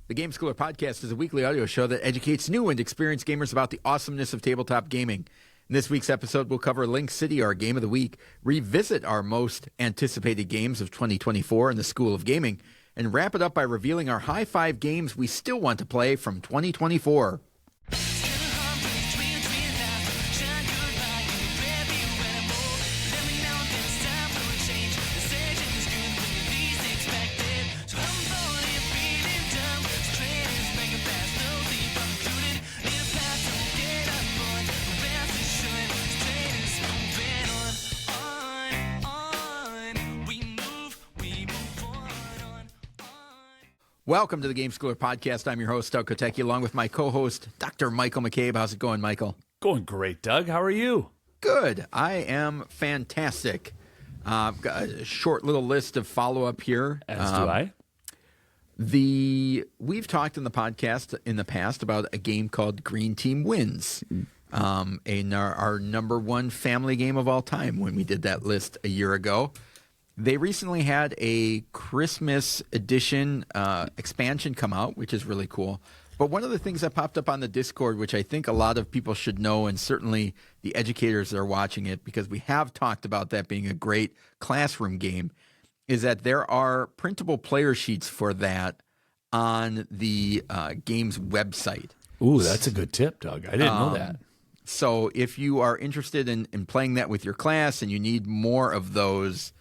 The Game Schooler Podcast is a weekly audio show that educates new and experienced gamers about the awesomeness of tabletop gaming. In this week's episode, we'll cover Link City, our game of the week, revisit our most anticipated games of 2024 in the School of Gaming, and wrap it up by revealing our high five games we still want to play from 2024. Welcome to the Game Schooler Podcast. I'm your host, Doug Kotecki, along with my co-host, Dr. Michael McCabe. How's it going, Michael? Going great, Doug. How are you? Good. I am fantastic. I've got a short little list of follow-up here. As do I. We've talked in the podcast in the past about a game called Green Team Wins, our number one family game of all time when we did that list a year ago. They recently had a Christmas edition expansion come out, which is really cool. But one of the things that popped up on the Discord, which I think a lot of people should know, and certainly the educators that are watching it, because we have talked about that being a great classroom game, is that there are printable player sheets for that on the game's website. Ooh, that's a good tip, Doug. I didn't know that. So if you are interested in playing that with your class and you need more of those,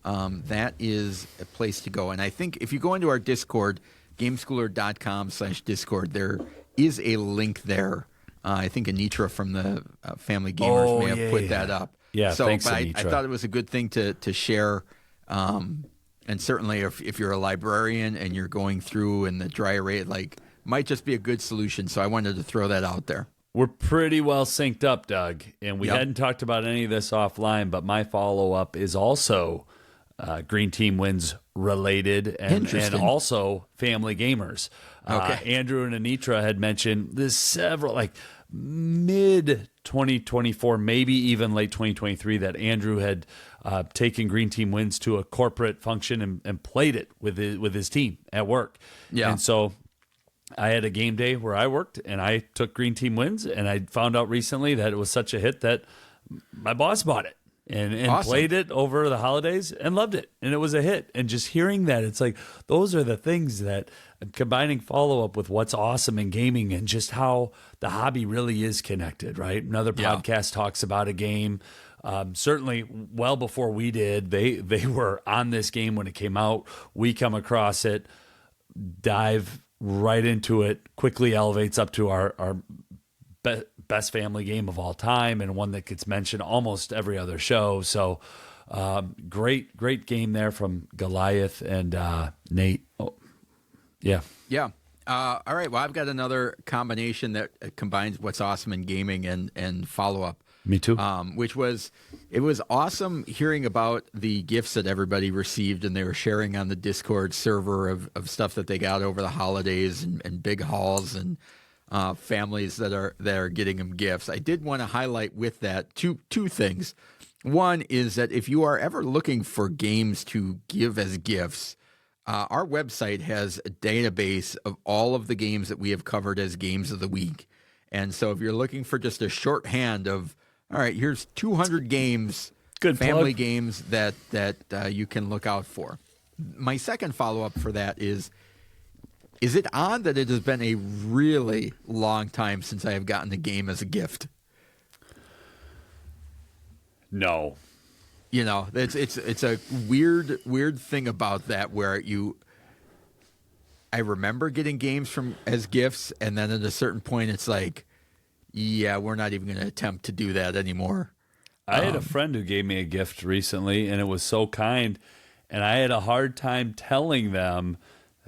that is a place to go. And I think if you go into our Discord, gameschooler.com/Discord, there is a link there. I think Anitra from the Family Gamers may have put that up. Yeah, so, thanks, but Anitra. I thought it was a good thing to share. And certainly if you're a librarian and you're going through in the dry erase, might just be a good solution. So I wanted to throw that out there. We're pretty well synced up, Doug. And we hadn't talked about any of this offline, but my follow-up is also Green Team Wins related and also Family Gamers. Okay. Andrew and Anitra had mentioned this several, mid 2024, maybe even late 2023, that Andrew had taken Green Team Wins to a corporate function and played it with his team at work. Yeah. And so I had a game day where I worked and I took Green Team Wins, and I found out recently that it was such a hit that my boss bought it. And awesome. Played it over the holidays and loved it. And it was a hit. And just hearing that, it's like, those are the things that combining follow-up with what's awesome in gaming and just how the hobby really is connected, right? Another podcast talks about a game. Certainly, well before we did, they were on this game when it came out. We come across it, dive right into it, quickly elevates up to our best family game of all time, and one that gets mentioned almost every other show. So great game there from Goliath and Nate. Oh, yeah. Yeah. All right. Well, I've got another combination that combines what's awesome in gaming and follow-up. Me too. It was awesome hearing about the gifts that everybody received, and they were sharing on the Discord server of stuff that they got over the holidays and big hauls and families that are getting them gifts. I did want to highlight with that two things. One is that if you are ever looking for games to give as gifts, our website has a database of all of the games that we have covered as games of the week. And so if you're looking for just a shorthand of, all right, here's 200 games, good family plug. games that you can look out for. My second follow-up for that is it odd that it has been a really long time since I have gotten a game as a gift? No. You know, it's a weird thing about that where I remember getting games as gifts, and then at a certain point it's like, yeah, we're not even going to attempt to do that anymore. I had a friend who gave me a gift recently, and it was so kind, and I had a hard time telling them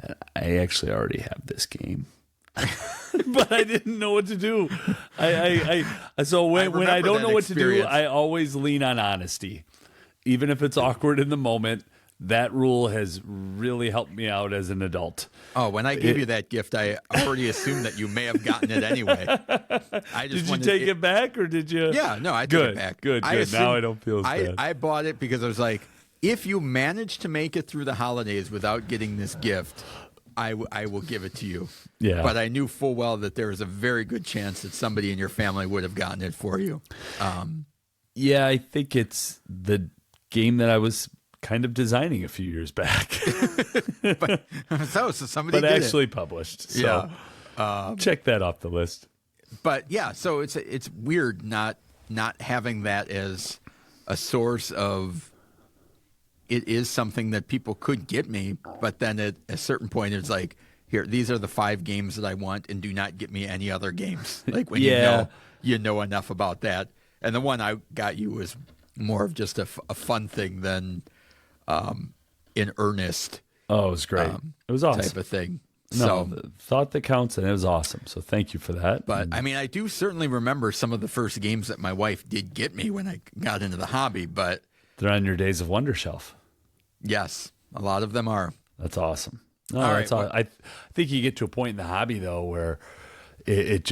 that I actually already have this game. But I didn't know what to do. So when I don't know what to do, I always lean on honesty. Even if it's awkward in the moment, that rule has really helped me out as an adult. Oh, when I gave you that gift, I already assumed that you may have gotten it anyway. Did you take it back, or did you? Yeah, no, I took it back. Good. Now I don't feel as bad. I bought it because I was like, if you manage to make it through the holidays without getting this gift, I will give it to you. Yeah. But I knew full well that there was a very good chance that somebody in your family would have gotten it for you. Yeah, I think it's the game that I was kind of designing a few years back. So somebody but did actually it. published. So check that off the list. But yeah, so it's weird not having that as a source of. It is something that people could get me, but then at a certain point, it's like, here, these are the 5 games that I want, and do not get me any other games. Like when you know enough about that. And the one I got you was more of just a fun thing than in earnest. Oh, it was great. It was awesome. Type of thing. No, So, the thought that counts, and it was awesome. So thank you for that. but I mean, I do certainly remember some of the first games that my wife did get me when I got into the hobby, but they're on your Days of Wonder shelf. yes, a lot of them are. That's awesome. No, All that's right, I think you get to a point in the hobby though where it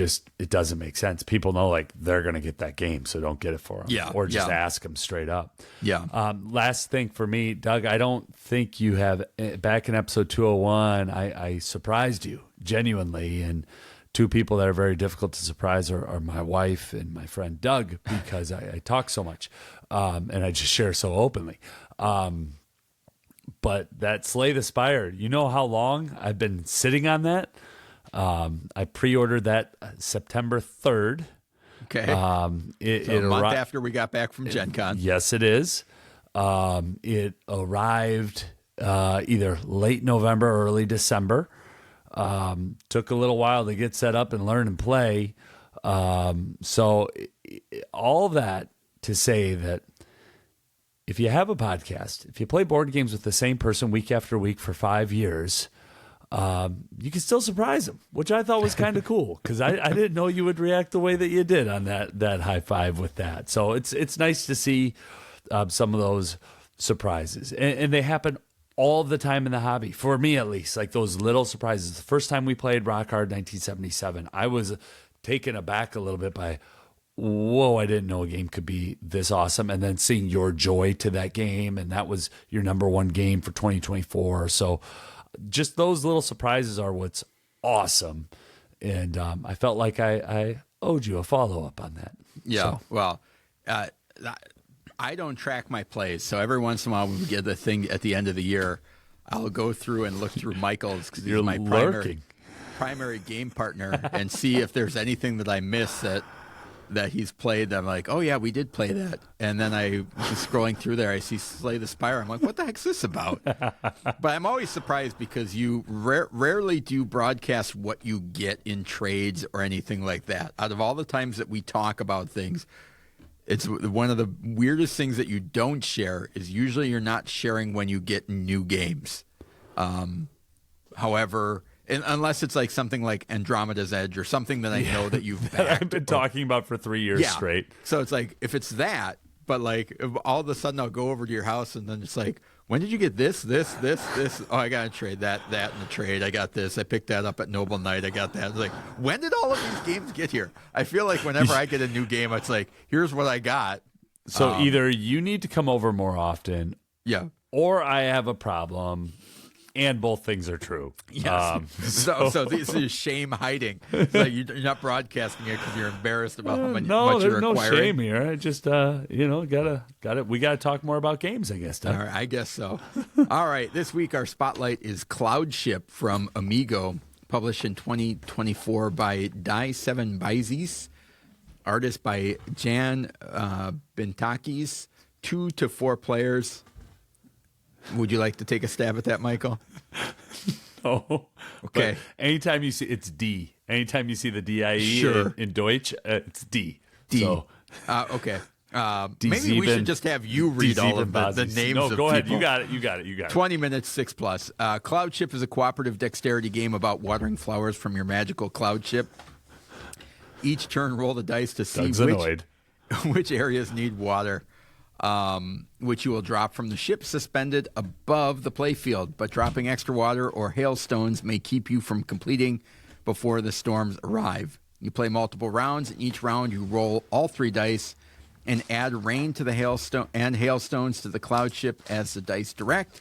doesn't make sense. People know like they're going to get that game, so don't get it for them. Yeah, or just yeah. ask them straight up. Yeah. Last thing for me, Doug, I don't think you have back in episode 201. I surprised you genuinely, and 2 people that are very difficult to surprise are my wife and my friend Doug because I talk so much and I just share so openly. But that Slay the Spire, you know how long I've been sitting on that? I pre-ordered that September 3rd. Okay. A month after we got back from Gen Con. Yes, it is. It arrived either late November or early December. Took a little while to get set up and learn and play. So all that to say that if you have a podcast, if you play board games with the same person week after week for 5 years, you can still surprise them, which I thought was kind of cool because I didn't know you would react the way that you did on that high five with that. So it's nice to see some of those surprises, and they happen all the time in the hobby, for me at least, like those little surprises. The first time we played Rock Hard 1977, I was taken aback a little bit by, whoa, I didn't know a game could be this awesome. And then seeing your joy to that game, and that was your number 1 game for 2024. So just those little surprises are what's awesome. And I felt like I owed you a follow-up on that. Yeah, So, well, I don't track my plays, so every once in a while when we get the thing at the end of the year, I'll go through and look through Michael's because he's You're my lurking. primary game partner and see if there's anything that I miss that he's played that I'm like, oh yeah, we did play that. And then I was scrolling through there, I see Slay the Spire. I'm like, what the heck's this about? But I'm always surprised because you rarely do broadcast what you get in trades or anything like that. Out of all the times that we talk about things, it's one of the weirdest things that you don't share is usually you're not sharing when you get new games. However, unless it's like something like Andromeda's Edge or something that I know that you've backed. I've been talking about for 3 years straight. So it's like, if it's that, but like if all of a sudden I'll go over to your house and then it's like, when did you get this? Oh, I got to trade that in the trade. I got this. I picked that up at Noble Knight. I got that. It's like, when did all of these games get here? I feel like whenever I get a new game, it's like, here's what I got. So either you need to come over more often, Yeah. or I have a problem, and both things are true. Yes. So this is shame hiding. So you're not broadcasting it because you're embarrassed about how much No, you're there's no acquiring. shame here. I just, we gotta talk more about games, I guess. Doug. All right, I guess so. All right, this week our spotlight is Cloudship from Amigo, published in 2024 by Die 7 Bizes, artist by Jan Bentakis, 2 to 4 players. Would you like to take a stab at that, Michael? No. Okay. But anytime you see it's D. Anytime you see the DIE Sure. in Deutsch, it's D. D. So, Okay. Maybe we should just have you read all of the names of go ahead. people. You got it. 20 minutes, 6+. Cloudship is a cooperative dexterity game about watering flowers from your magical cloud ship. Each turn, roll the dice to see which areas need water, which you will drop from the ship suspended above the playfield. But dropping extra water or hailstones may keep you from completing before the storms arrive. You play multiple rounds. In each round, you roll all 3 dice and add rain to the hailstones to the cloud ship as the dice direct.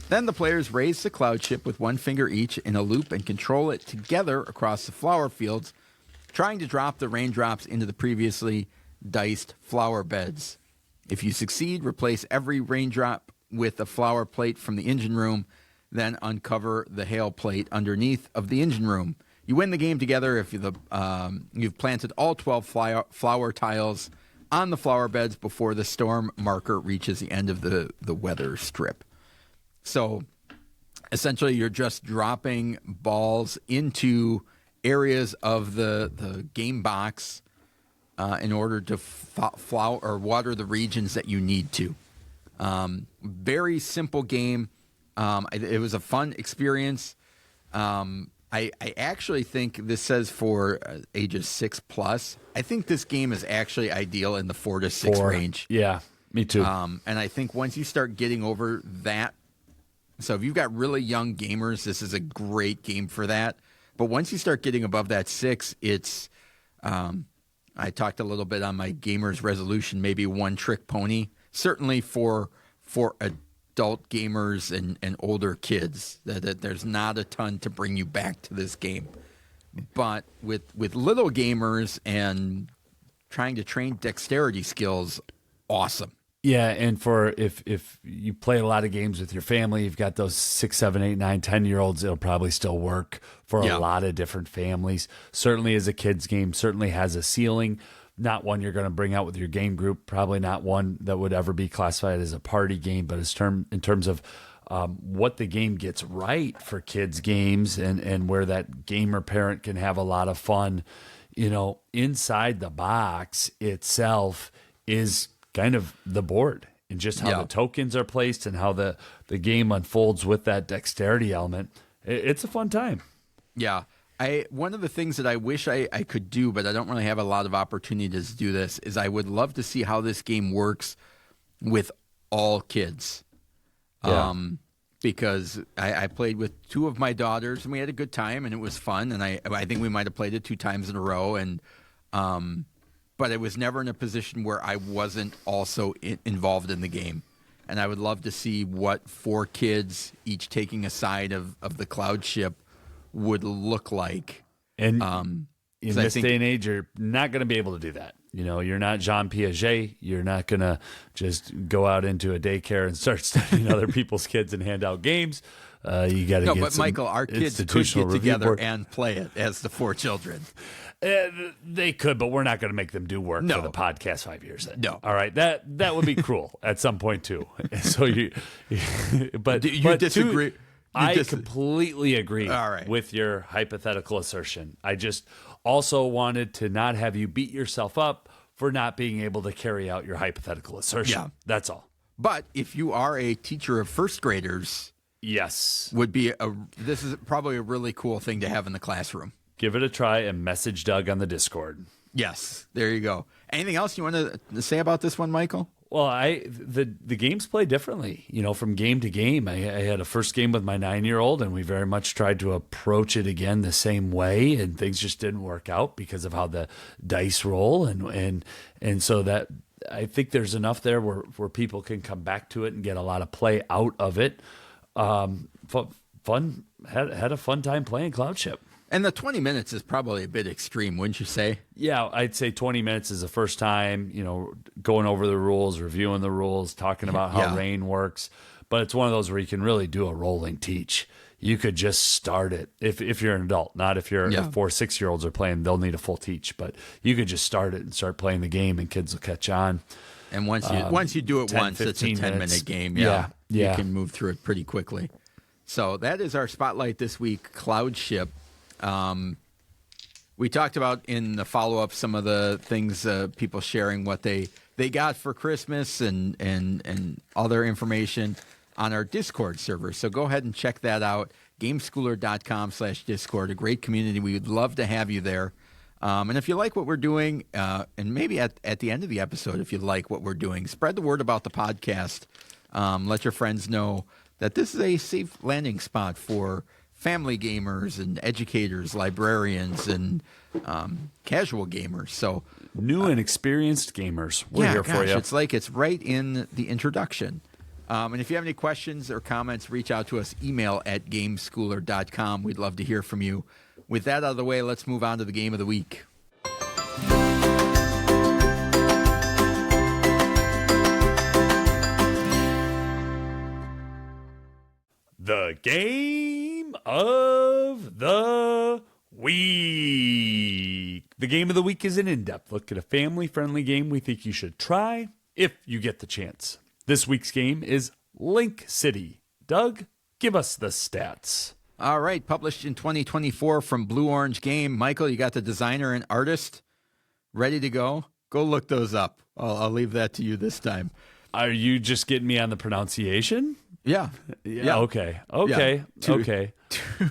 Then the players raise the cloud ship with one finger each in a loop and control it together across the flower fields, trying to drop the raindrops into the previously diced flower beds. If you succeed, replace every raindrop with a flower plate from the engine room, then uncover the hail plate underneath of the engine room. You win the game together if you've planted all 12 flower tiles on the flower beds before the storm marker reaches the end of the weather strip. So essentially you're just dropping balls into areas of the game box in order to flower or water the regions that you need to. Very simple game. It was a fun experience. I actually think this says for ages 6+. I think this game is actually ideal in the 4 to 6 range. Yeah, me too. And I think once you start getting over that, so if you've got really young gamers, this is a great game for that. But once you start getting above that 6, it's I talked a little bit on my gamers resolution, maybe one trick pony. Certainly for adult gamers and older kids, that there's not a ton to bring you back to this game. But with little gamers and trying to train dexterity skills, awesome. Yeah, and for if you play a lot of games with your family, you've got those 6, 7, 8, 9, 10-year-olds, it'll probably still work for a lot of different families. Certainly as a kid's game, certainly has a ceiling. Not one you're going to bring out with your game group, probably not one that would ever be classified as a party game, but in terms of what the game gets right for kids' games and where that gamer parent can have a lot of fun, inside the box itself is kind of the board and just how the tokens are placed and how the game unfolds with that dexterity element. It's a fun time. Yeah. One of the things that I wish I could do, but I don't really have a lot of opportunities to do this, is I would love to see how this game works with all kids. Yeah. Because I played with 2 of my daughters and we had a good time and it was fun. And I think we might have played it 2 times in a row. And but I was never in a position where I wasn't also involved in the game. And I would love to see what 4 kids, each taking a side of the cloud ship, would look like. And in this day and age, you're not going to be able to do that. You're not Jean Piaget. You're not going to just go out into a daycare and start studying other people's kids and hand out games. You got to get but Michael, our kids could get together and play it as the 4 children. They could, but we're not going to make them do work for the podcast 5 years. No. All right. That would be cruel at some point too. So you disagree. I completely agree right. with your hypothetical assertion. I just also wanted to not have you beat yourself up for not being able to carry out your hypothetical assertion. Yeah. That's all. But if you are a teacher of first graders, yes, this is probably a really cool thing to have in the classroom. Give it a try and message Doug on the Discord. Yes, there you go. Anything else you want to say about this one, Michael? Well, the games play differently, from game to game. I had a first game with my 9-year-old, and we very much tried to approach it again the same way, and things just didn't work out because of how the dice roll, and so that I think there's enough there where people can come back to it and get a lot of play out of it. Fun had a fun time playing Cloudship. And the 20 minutes is probably a bit extreme, wouldn't you say? Yeah, I'd say 20 minutes is the first time, going over the rules, reviewing the rules, talking about how rain works. But it's one of those where you can really do a rolling teach. You could just start it if you're an adult, not if you're 4, 6-year-olds are playing, they'll need a full teach. But you could just start it and start playing the game and kids will catch on. And once you do it 10, once, it's a 10-minute game. Yeah. You can move through it pretty quickly. So that is our spotlight this week, Cloudship. We talked about in the follow-up some of the things people sharing what they got for Christmas and other information on our Discord server. So go ahead and check that out, gameschooler.com/Discord, a great community. We would love to have you there. And if you like what we're doing, and maybe at the end of the episode, if you like what we're doing, spread the word about the podcast. Let your friends know that this is a safe landing spot for family gamers and educators, librarians, and casual gamers. So new and experienced gamers, we're here for you. It's like it's right in the introduction. And if you have any questions or comments, reach out to us. Email at gameschooler.com. We'd love to hear from you. With that out of the way, let's move on to the game of the week. The game of the week. The game of the week is an in-depth look at a family-friendly game we think you should try if you get the chance. This week's game is Link City. Doug, give us the stats. All right, published in 2024 from Blue Orange Game. Michael, you got the designer and artist ready to go? Go look those up. I'll leave that to you this time. Are you just getting me on the pronunciation? Yeah. Okay.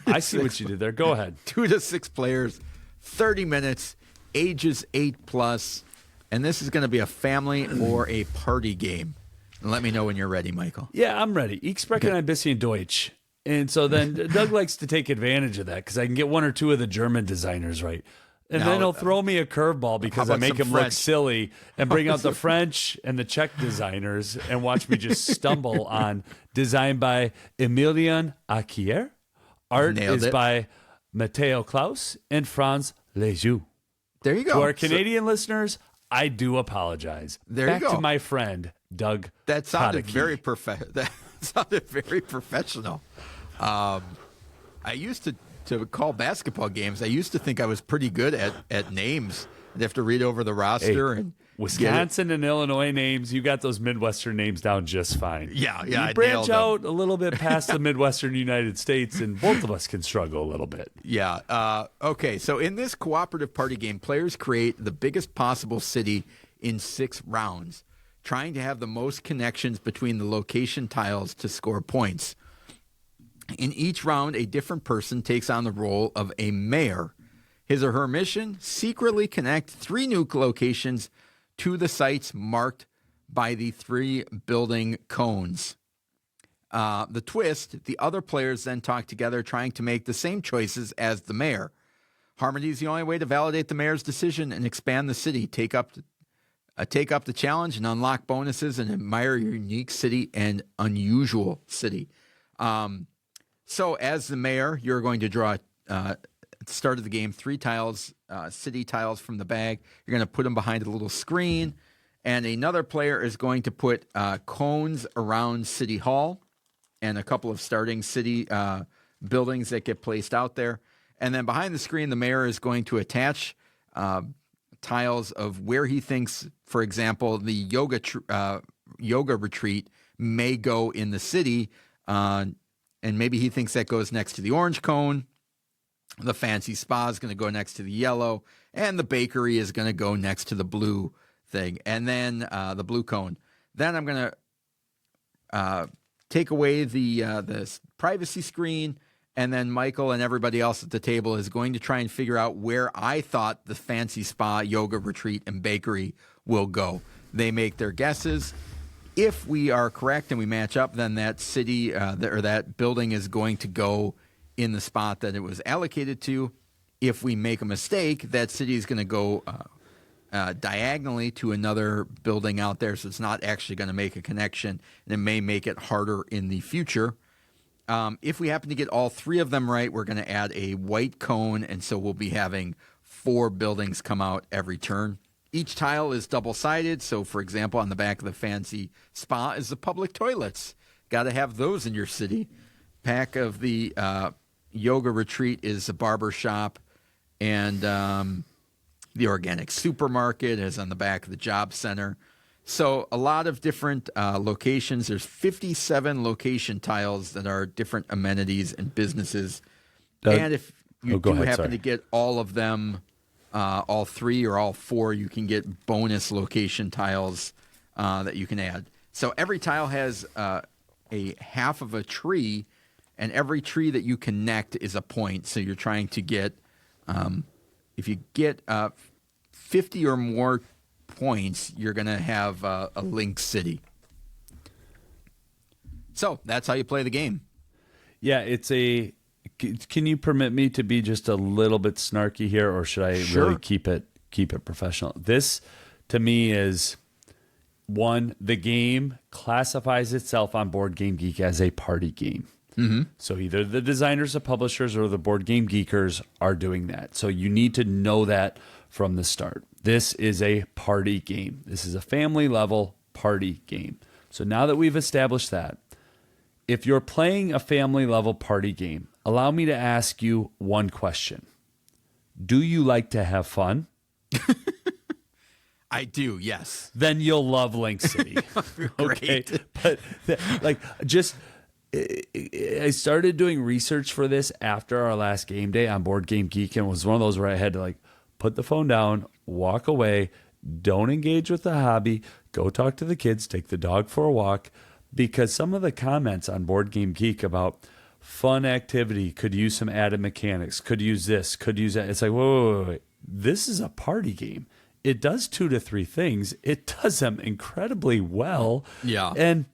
I see what you did there. Go ahead. 2 to 6 players, 30 minutes, ages 8+, and this is going to be a family or a party game. And let me know when you're ready, Michael. Yeah, I'm ready. Ich spreche ein bisschen Deutsch. And so then Doug likes to take advantage of that because I can get 1 or 2 of the German designers right. And then he'll throw me a curveball because I make him look silly and bring out the French and the Czech designers and watch me just stumble on designed by Emilian Akier. Art is by Matteo Klaus and Franz Lejeune. There you go. To our Canadian listeners, I do apologize. There Back you go. to my friend, Doug. That sounded Kodicki. that sounded very professional. I used to call basketball games. I used to think I was pretty good at names. I'd have to read over the roster and Wisconsin and Illinois names. You got those Midwestern names down just fine. Yeah. You I branch nailed out a little bit past the Midwestern United States, and both of us can struggle a little bit. Yeah. Okay. So in this cooperative party game, players create the biggest possible city in 6 rounds, trying to have the most connections between the location tiles to score points. In each round, a different person takes on the role of a mayor. His or her mission, secretly connect 3 nuke locations to the sites marked by the 3 building cones. The twist, the other players then talk together trying to make the same choices as the mayor. Harmony is the only way to validate the mayor's decision and expand the city. Take up the challenge and unlock bonuses and admire your unique city and unusual city. So as the mayor, you're going to draw at the start of the game 3 tiles, city tiles from the bag. You're going to put them behind a little screen, and another player is going to put cones around City Hall and a couple of starting city buildings that get placed out there. And then behind the screen, the mayor is going to attach tiles of where he thinks, for example, the yoga retreat may go in the city. And maybe he thinks that goes next to the orange cone. The fancy spa is going to go next to the yellow. And the bakery is going to go next to the blue thing. And then the blue cone. Then I'm going to take away the privacy screen. And then Michael and everybody else at the table is going to try and figure out where I thought the fancy spa, yoga retreat, and bakery will go. They make their guesses. If we are correct and we match up, then that city or that building is going to go in the spot that it was allocated to. If we make a mistake, that city is going to go diagonally to another building out there, so it's not actually going to make a connection, and it may make it harder in the future. If we happen to get all 3 of them right, we're going to add a white cone, and so we'll be having 4 buildings come out every turn. Each tile is double-sided, so, for example, on the back of the fancy spa is the public toilets. Got to have those in your city. Back of the yoga retreat is a barber shop, and the organic supermarket is on the back of the job center. So a lot of different locations. There's 57 location tiles that are different amenities and businesses. And if you happen to get all of them, all 3 or all 4, you can get bonus location tiles that you can add. So every tile has a half of a tree, and every tree that you connect is a point. So you're trying to get, if you get 50 or more points, you're going to have a Link City. So that's how you play the game. Yeah, it's a... Can you permit me to be just a little bit snarky here, or should I really keep it professional? This, to me, is One, the game classifies itself on Board Game Geek as a party game. Mm-hmm. So either the designers, the publishers, or the Board Game Geekers are doing that. So you need to know that from the start. This is a party game. This is a family level party game. So now that we've established that, if you're playing a family level party game, allow me to ask you one question. Do you like to have fun? I do, yes. Then you'll love Link City. Okay. But I started doing research for this after our last game day on Board Game Geek, and it was one of those where I had to put the phone down, walk away, don't engage with the hobby, go talk to the kids, take the dog for a walk, because some of the comments on Board Game Geek about fun activity could use some added mechanics, could use this, could use that. It's like, wait. This is a party game. It does 2 to 3 things. It does them incredibly well. Yeah. And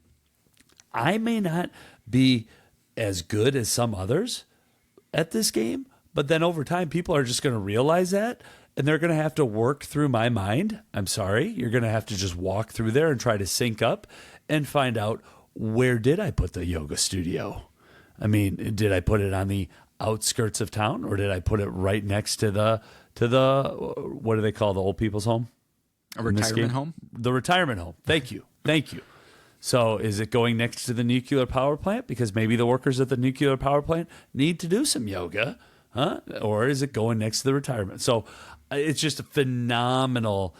I may not be as good as some others at this game, but then over time, people are just going to realize that, and they're going to have to work through my mind. I'm sorry. You're going to have to just walk through there and try to sync up and find out, where did I put the yoga studio? I mean, did I put it on the outskirts of town, or did I put it right next to the what do they call the old people's home? A retirement home? The retirement home. Thank you. So is it going next to the nuclear power plant? Because maybe the workers at the nuclear power plant need to do some yoga, huh? Or is it going next to the retirement? So it's just a phenomenal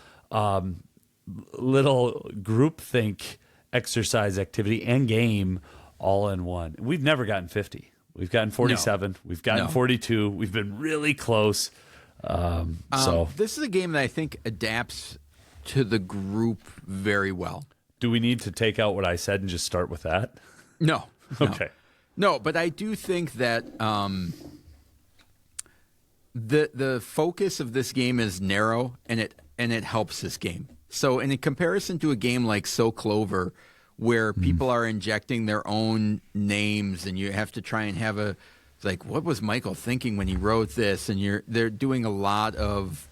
little groupthink exercise activity and game all in one. We've never gotten 50. We've gotten 47. No. We've gotten 42. We've been really close. So this is a game that I think adapts to the group very well. Do we need to take out what I said and just start with that? No. Okay. No, but I do think that the focus of this game is narrow, and it helps this game. So in comparison to a game like So Clover, where people are injecting their own names, and you have to try and have what was Michael thinking when he wrote this? And they're doing a lot of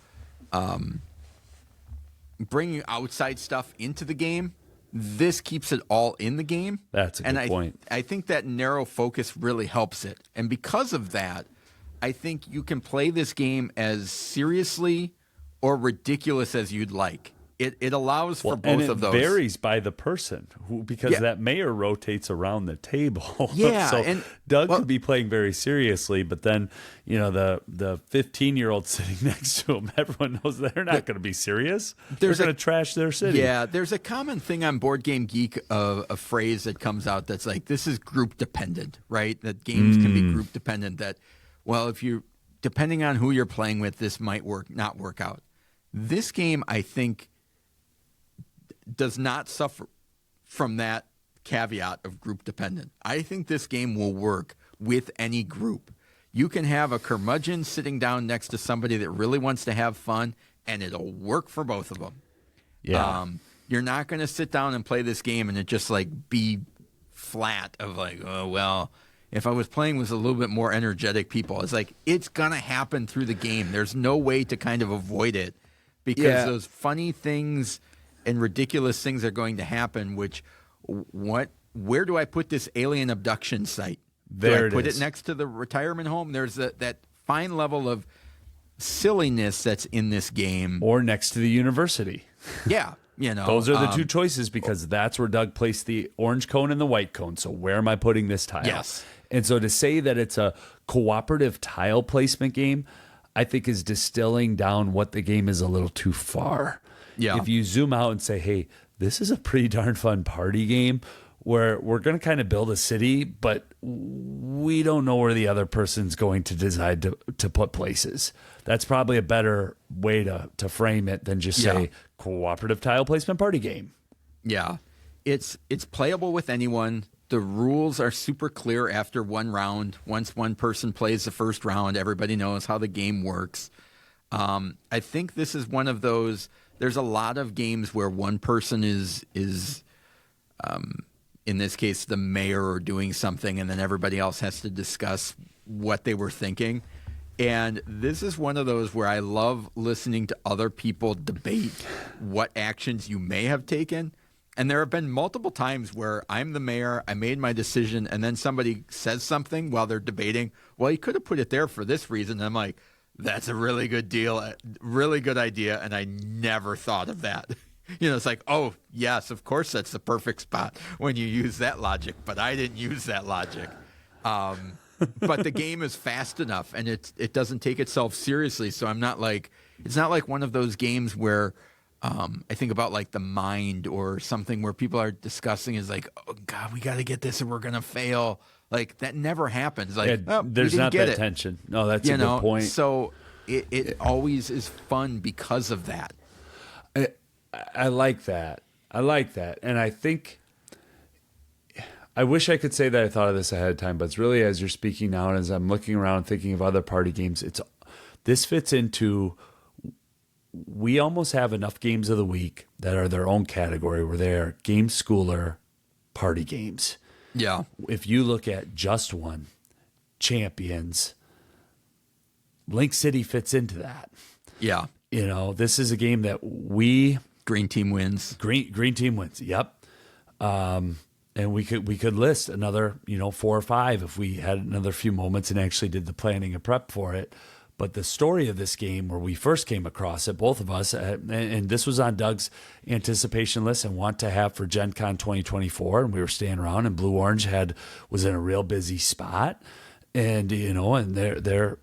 bringing outside stuff into the game. This keeps it all in the game. That's a good point. I think that narrow focus really helps it. And because of that, I think you can play this game as seriously or ridiculous as you'd like. It allows for both of those. And it varies by the person because that mayor rotates around the table. Yeah. So and, Doug could be playing very seriously, but then, the 15-year-old sitting next to him, everyone knows they're not going to be serious. They're going to trash their city. Yeah. There's a common thing on Board Game Geek, a phrase that comes out that's like, this is group dependent, right? That games can be group dependent. That, if you, depending on who you're playing with, this might not work out. This game, I think, does not suffer from that caveat of group dependent. I think this game will work with any group. You can have a curmudgeon sitting down next to somebody that really wants to have fun, and it'll work for both of them. Yeah. You're not going to sit down and play this game and it just be flat of if I was playing with a little bit more energetic people. It's it's going to happen through the game. There's no way to kind of avoid it because those funny things and ridiculous things are going to happen, where do I put this alien abduction site? Do I put it next to the retirement home? There's that fine level of silliness that's in this game. Or next to the university. Yeah. Those are the two choices because that's where Doug placed the orange cone and the white cone. So where am I putting this tile? Yes. And so to say that it's a cooperative tile placement game, I think is distilling down what the game is a little too far. Yeah. If you zoom out and say, hey, this is a pretty darn fun party game where we're going to kind of build a city, but we don't know where the other person's going to decide to put places. That's probably a better way to frame it than just say cooperative tile placement party game. Yeah. It's playable with anyone. The rules are super clear after one round. Once one person plays the first round, everybody knows how the game works. I think this is one of those. There's a lot of games where one person is in this case, the mayor or doing something, and then everybody else has to discuss what they were thinking. And this is one of those where I love listening to other people debate what actions you may have taken. And there have been multiple times where I'm the mayor, I made my decision, and then somebody says something while they're debating. Well, you could have put it there for this reason. And I'm like, that's a really good deal, really good idea, and I never thought of that. It's like, oh, yes, of course that's the perfect spot when you use that logic, but I didn't use that logic. But the game is fast enough, and it doesn't take itself seriously, so it's not like one of those games where I think about like The Mind or something where people are discussing is like, oh, God, we got to get this and we're going to fail. Like, that never happens. Like, there's not that tension. No, that's a good point. So it always is fun because of that. I like that. And I think, I wish I could say that I thought of this ahead of time, but it's really as you're speaking now and as I'm looking around thinking of other party games, this fits into, we almost have enough games of the week that are their own category where they're game schooler party games. Yeah. If you look at Just One, Champions, Link City fits into that. Yeah. This is a game that we... Green team wins. Green team wins. Yep. And we could list another, 4 or 5 if we had another few moments and actually did the planning and prep for it. But the story of this game, where we first came across it, both of us, and this was on Doug's anticipation list and want to have for Gen Con 2024, and we were staying around, and Blue Orange was in a real busy spot, and and they're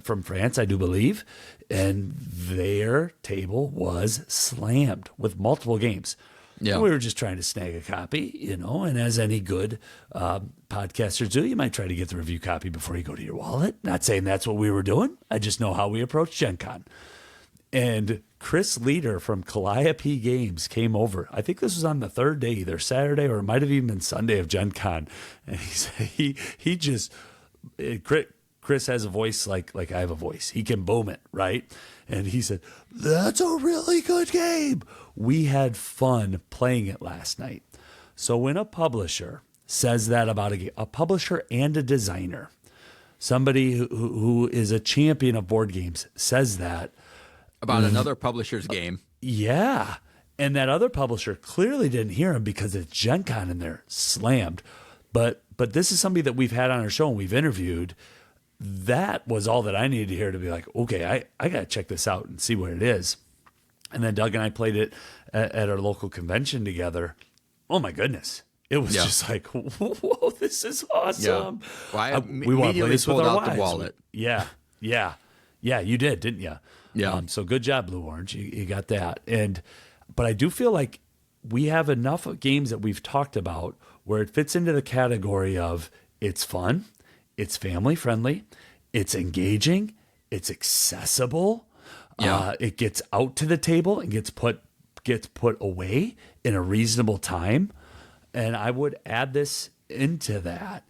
from France, I do believe, and their table was slammed with multiple games. Yeah. And we were just trying to snag a copy, and as any good podcasters do, you might try to get the review copy before you go to your wallet. Not saying that's what we were doing. I just know how we approach Gen Con. And Chris Leader from Calliope Games came over. I think this was on the third day, either Saturday or it might have even been Sunday of Gen Con. And Chris has a voice like I have a voice. He can boom it, right? And he said, that's a really good game. We had fun playing it last night. So when a publisher says that about a game, a publisher and a designer, somebody who is a champion of board games says that about another publisher's game. Yeah. And that other publisher clearly didn't hear him because it's Gen Con and they're slammed. But this is somebody that we've had on our show and we've interviewed. That was all that I needed to hear to be like, okay, I got to check this out and see what it is. And then Doug and I played it at our local convention together. Oh, my goodness. It was just like, whoa, this is awesome. Yeah. Well, we want to play this with our wives. The wallet. Yeah, you did, didn't you? Yeah. So good job, Blue Orange. You got that. But I do feel like we have enough of games that we've talked about where it fits into the category of it's fun, it's family friendly, it's engaging, it's accessible. Yeah. It gets out to the table and gets put away in a reasonable time. And I would add this into that.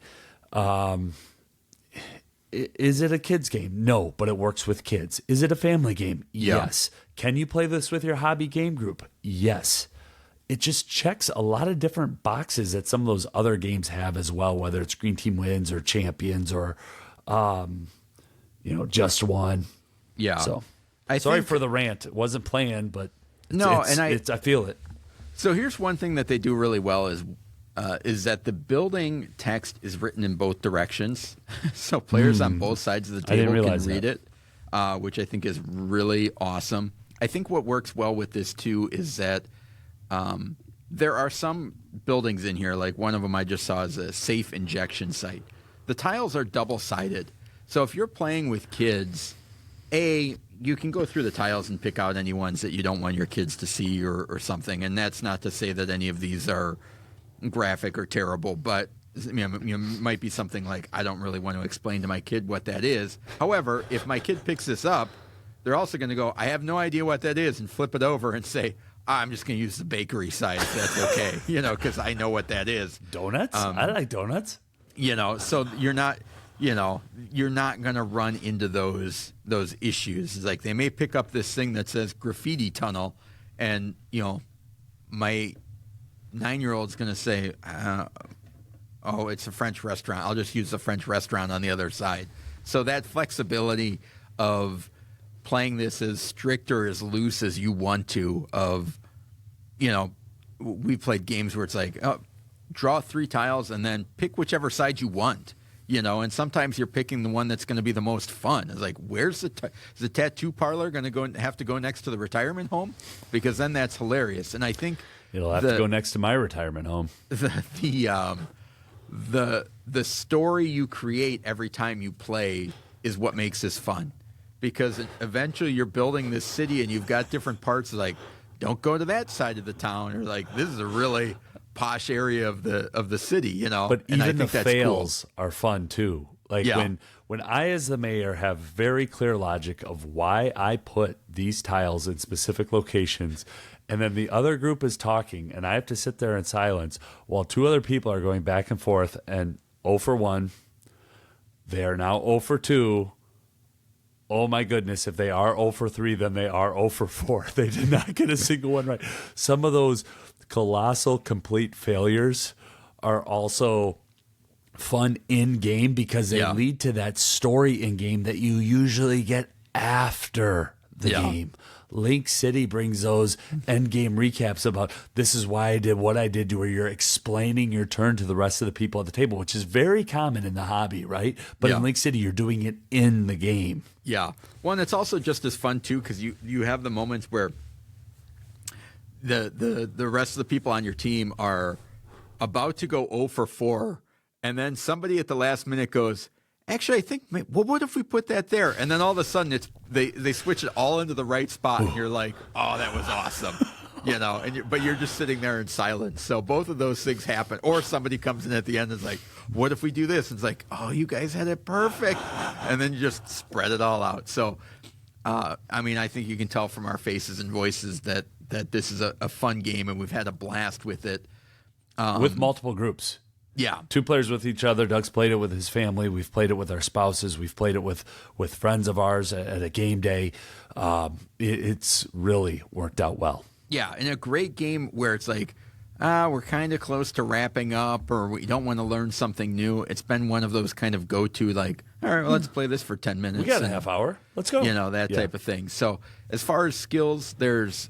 Is it a kid's game? No, but it works with kids. Is it a family game? Yeah. Yes. Can you play this with your hobby game group? Yes. It just checks a lot of different boxes that some of those other games have as well, whether it's Green Team Wins or Champions or, Just One. Yeah. So sorry for the rant. It wasn't planned, but I feel it. So here's one thing that they do really well is that the building text is written in both directions. So players on both sides of the table can read it, which I think is really awesome. I think what works well with this, too, is that there are some buildings in here, like one of them I just saw is a safe injection site. The tiles are double-sided. So if you're playing with kids, you can go through the tiles and pick out any ones that you don't want your kids to see or something. And that's not to say that any of these are graphic or terrible, but might be something like, I don't really want to explain to my kid what that is. However, if my kid picks this up, they're also going to go, I have no idea what that is, and flip it over and say, I'm just going to use the bakery side if that's okay, because I know what that is. Donuts? I like donuts. So you're not going to run into those issues. It's like they may pick up this thing that says graffiti tunnel, and my 9-year-old's going to say, "Oh, it's a French restaurant. I'll just use the French restaurant on the other side." So that flexibility of playing this as strict or as loose as you want to, of we've played games where it's like, oh, draw 3 tiles and then pick whichever side you want. And sometimes you're picking the one that's going to be the most fun. It's like, where's is the tattoo parlor going to have to go next to the retirement home? Because then that's hilarious. And I think it'll have to go next to my retirement home. The story you create every time you play is what makes this fun. Because eventually you're building this city and you've got different parts like, don't go to that side of the town, or like, this is a really posh area of the city, But and even the fails cool. are fun too. Like when I, as the mayor, have very clear logic of why I put these tiles in specific locations, and then the other group is talking, and I have to sit there in silence while 2 other people are going back and forth, and 0 for 1, they are now 0 for 2. Oh my goodness, if they are 0 for 3, then they are 0 for 4. They did not get a single one right. Some of those colossal complete failures are also fun in game because they lead to that story in game that you usually get after the game. Link City brings those end game recaps about this is why I did what I did, to where you're explaining your turn to the rest of the people at the table, which is very common in the hobby, right? But in Link City, you're doing it in the game. Yeah. Well, and it's also just as fun too, because you have the moments where the rest of the people on your team are about to go 0 for 4, and then somebody at the last minute goes, actually, I think, well, what if we put that there? And then all of a sudden they switch it all into the right spot, and you're like, oh, that was awesome. But you're just sitting there in silence. So both of those things happen. Or somebody comes in at the end and is like, what if we do this? And it's like, oh, you guys had it perfect. And then you just spread it all out. So, I think you can tell from our faces and voices that this is a fun game, and we've had a blast with it. With multiple groups. Yeah. 2 players with each other. Doug's played it with his family. We've played it with our spouses. We've played it with friends of ours at a game day. It's really worked out well. Yeah, and a great game where it's like, we're kind of close to wrapping up, or we don't want to learn something new. It's been one of those kind of go-to, like, all right, well, let's play this for 10 minutes. We got a half hour. Let's go. That type of thing. So as far as skills, there's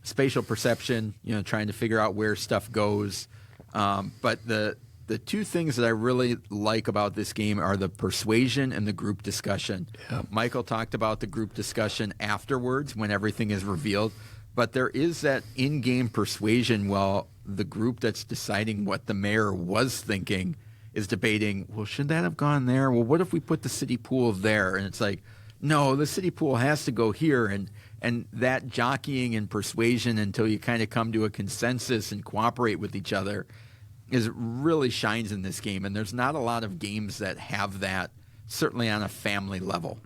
spatial perception, trying to figure out where stuff goes. But the 2 things that I really like about this game are the persuasion and the group discussion. Yeah. Michael talked about the group discussion afterwards when everything is revealed. But there is that in-game persuasion while the group that's deciding what the mayor was thinking is debating, well, should that have gone there? Well, what if we put the city pool there? And it's like, no, the city pool has to go here. And that jockeying and persuasion until you kind of come to a consensus and cooperate with each other really shines in this game. And there's not a lot of games that have that, certainly on a family level.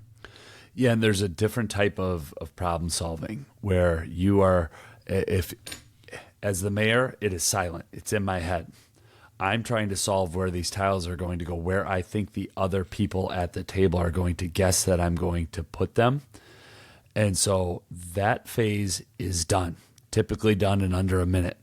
Yeah, and there's a different type of problem solving where you are, as the mayor, it is silent. It's in my head. I'm trying to solve where these tiles are going to go, where I think the other people at the table are going to guess that I'm going to put them. And so that phase is done, typically done in under a minute.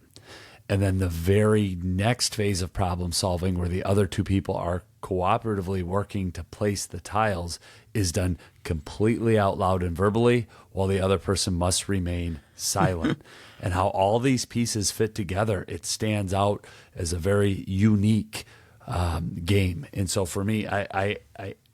And then the very next phase of problem solving, where the other 2 people are cooperatively working to place the tiles, is done completely out loud and verbally, while the other person must remain silent. And how all these pieces fit together, it stands out as a very unique game. And so for me, I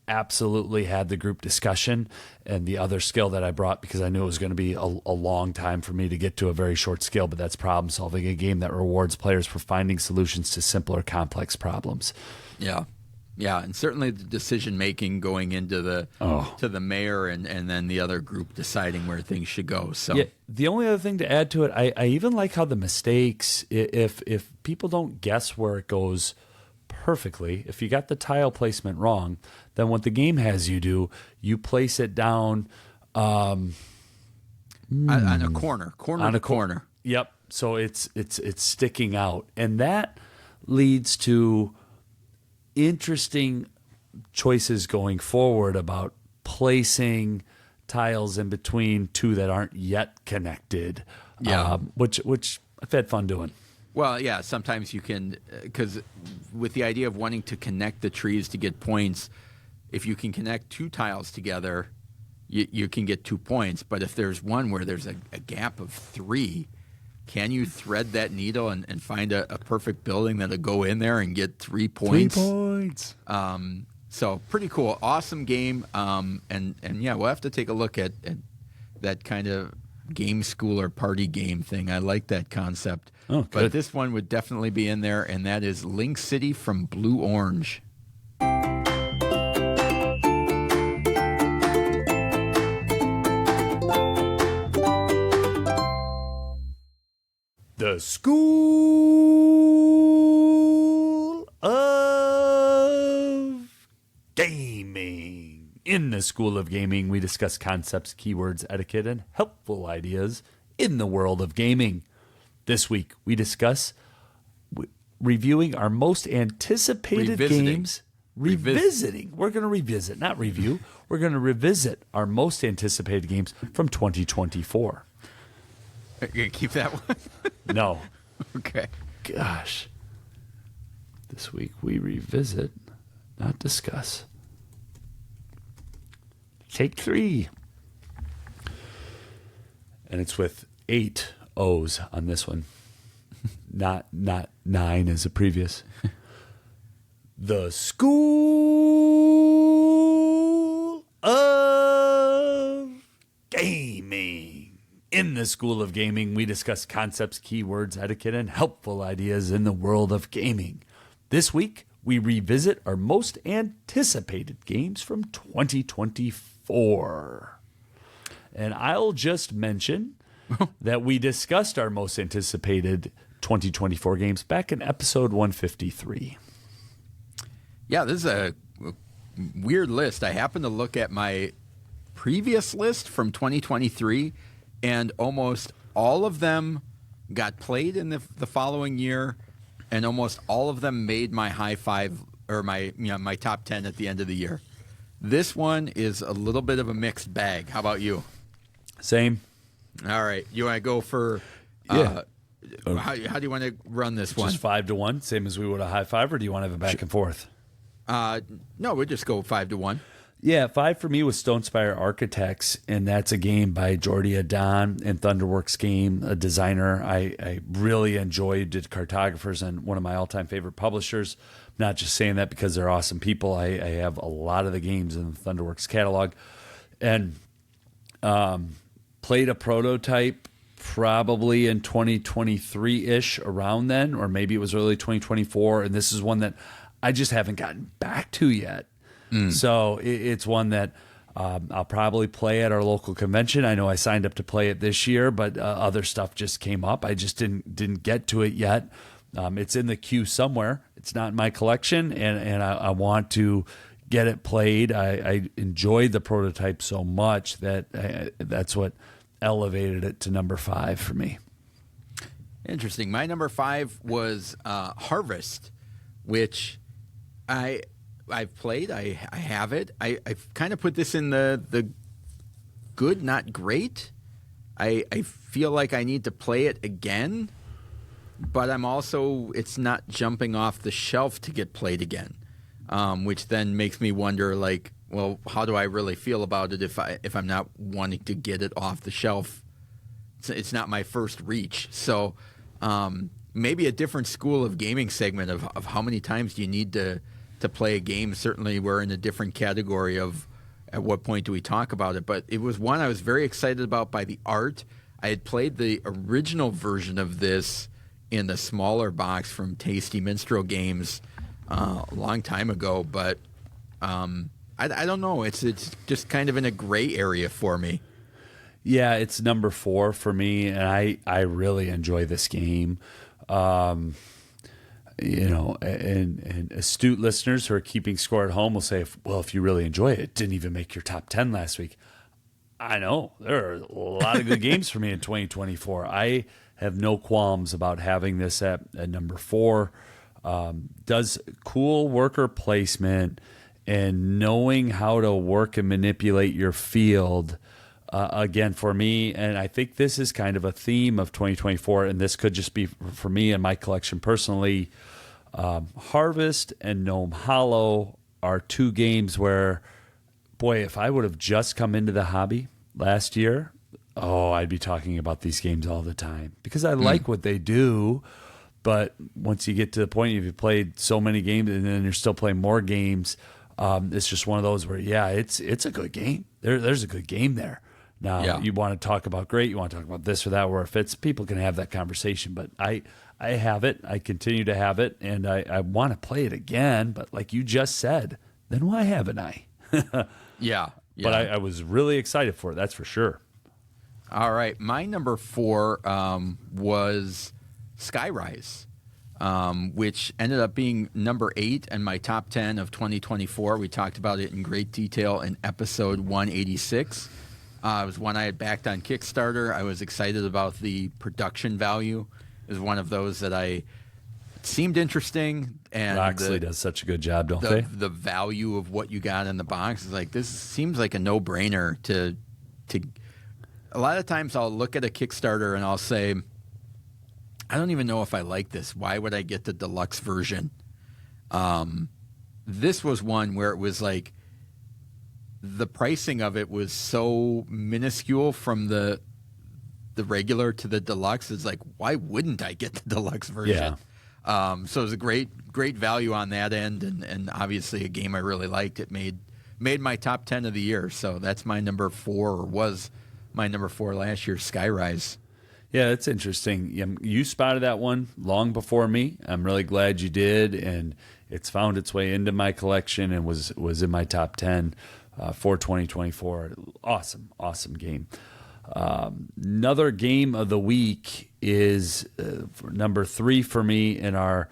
absolutely had the group discussion and the other skill that I brought, because I knew it was going to be a long time for me to get to a very short skill, but that's problem solving, a game that rewards players for finding solutions to simpler, complex problems. Yeah. Yeah, and certainly the decision making going into to the mayor and then the other group deciding where things should go. So yeah, the only other thing to add to it, I even like how the mistakes, if people don't guess where it goes perfectly, if you got the tile placement wrong, then what the game has you do, you place it down on a corner to corner. Yep. So it's sticking out, and that leads to interesting choices going forward about placing tiles in between 2 that aren't yet connected. Yeah. Which I've had fun doing. Well, yeah, sometimes you can, because with the idea of wanting to connect the trees to get points, if you can connect 2 tiles together, you can get 2 points. But if there's one where there's a gap of 3, can you thread that needle and find a perfect building that'll go in there and get 3 points? 3 points. So pretty cool. Awesome game. And yeah, we'll have to take a look at that kind of game school or party game thing. I like that concept. Oh, good. But this one would definitely be in there, and that is Link City from Blue Orange. The School of Gaming. In the School of Gaming, we discuss concepts, keywords, etiquette, and helpful ideas in the world of gaming. This week, we discuss reviewing our most anticipated games. Revisiting. We're going to revisit, not review. We're going to revisit our most anticipated games from 2024. Are you going to keep that one? No. Okay. Gosh. This week we revisit, not discuss. Take 3. And it's with 8 O's on this one. Not 9 as the previous. The School of Gaming. In the School of Gaming, we discuss concepts, keywords, etiquette, and helpful ideas in the world of gaming. This week, we revisit our most anticipated games from 2024. And I'll just mention that we discussed our most anticipated 2024 games back in episode 153. Yeah, this is a weird list. I happened to look at my previous list from 2023, and almost all of them got played in the following year, and almost all of them made my high five or my top 10 at the end of the year. This one is a little bit of a mixed bag. How about you? Same. All right. You want to go for Yeah. How do you want to run this one? Just 5-1, same as we would a high five, or do you want to have it back and forth? No, we'll just go 5-1. Yeah, 5 for me was Stone Spire Architects, and that's a game by Jordi Adon and Thunderworks Game, a designer I really enjoyed, did Cartographers, and one of my all-time favorite publishers. I'm not just saying that because they're awesome people. I have a lot of the games in the Thunderworks catalog. And played a prototype probably in 2023-ish, around then, or maybe it was early 2024, and this is one that I just haven't gotten back to yet. So it's one that I'll probably play at our local convention. I know I signed up to play it this year, but other stuff just came up. I just didn't get to it yet. It's in the queue somewhere. It's not in my collection, and I want to get it played. I enjoyed the prototype so much that that's what elevated it to number 5 for me. Interesting. My number 5 was Harvest, which I've played. I have it. I've kind of put this in the good, not great. I feel like I need to play it again, but it's not jumping off the shelf to get played again, which then makes me wonder, like, well, how do I really feel about it if I'm not wanting to get it off the shelf? It's not my first reach. So maybe a different School of Gaming segment of how many times do you need to play a game. Certainly we're in a different category of at what point do we talk about it. But it was one I was very excited about by the art. I had played the original version of this in the smaller box from Tasty Minstrel Games a long time ago. But I don't know. It's just kind of in a gray area for me. Yeah, it's number 4 for me, and I really enjoy this game. And astute listeners who are keeping score at home will say, well, if you really enjoy it, it didn't even make your top 10 last week. I know. There are a lot of good games for me in 2024. I have no qualms about having this at number 4. Does cool worker placement and knowing how to work and manipulate your field, again, for me, and I think this is kind of a theme of 2024, and this could just be for me and my collection personally. Harvest and Gnome Hollow are 2 games where, boy, if I would have just come into the hobby last year, Oh, I'd be talking about these games all the time because I like what they do. But once you get to the point, you've played so many games and then you're still playing more games, it's just one of those where, it's a good game. There's a good game there. Now, you want to talk about great, you want to talk about this or that where it fits, people can have that conversation. But I have it. I continue to have it, and I want to play it again. But like you just said, then why haven't I? Yeah. But I was really excited for it, that's for sure. All right. My number 4 was Skyrise, which ended up being number 8 in my top 10 of 2024. We talked about it in great detail in episode 186. It was one I had backed on Kickstarter. I was excited about the production value. It was one of those that it seemed interesting. And Roxley does such a good job, don't they? The value of what you got in the box is like, this seems like a no-brainer to a lot of times I'll look at a Kickstarter and I'll say, I don't even know if I like this. Why would I get the deluxe version? This was one where it was like the pricing of it was so minuscule from the regular to the deluxe. It's like, why wouldn't I get the deluxe version? Yeah. So it was a great value on that end, and obviously a game I really liked. It made my top 10 of the year. So that's my number 4, or was my number 4 last year, Skyrise. Yeah, it's interesting. You spotted that one long before me. I'm really glad you did, and it's found its way into my collection and was in my top 10 for 2024. Awesome game. Another game of the week is number 3 for me in our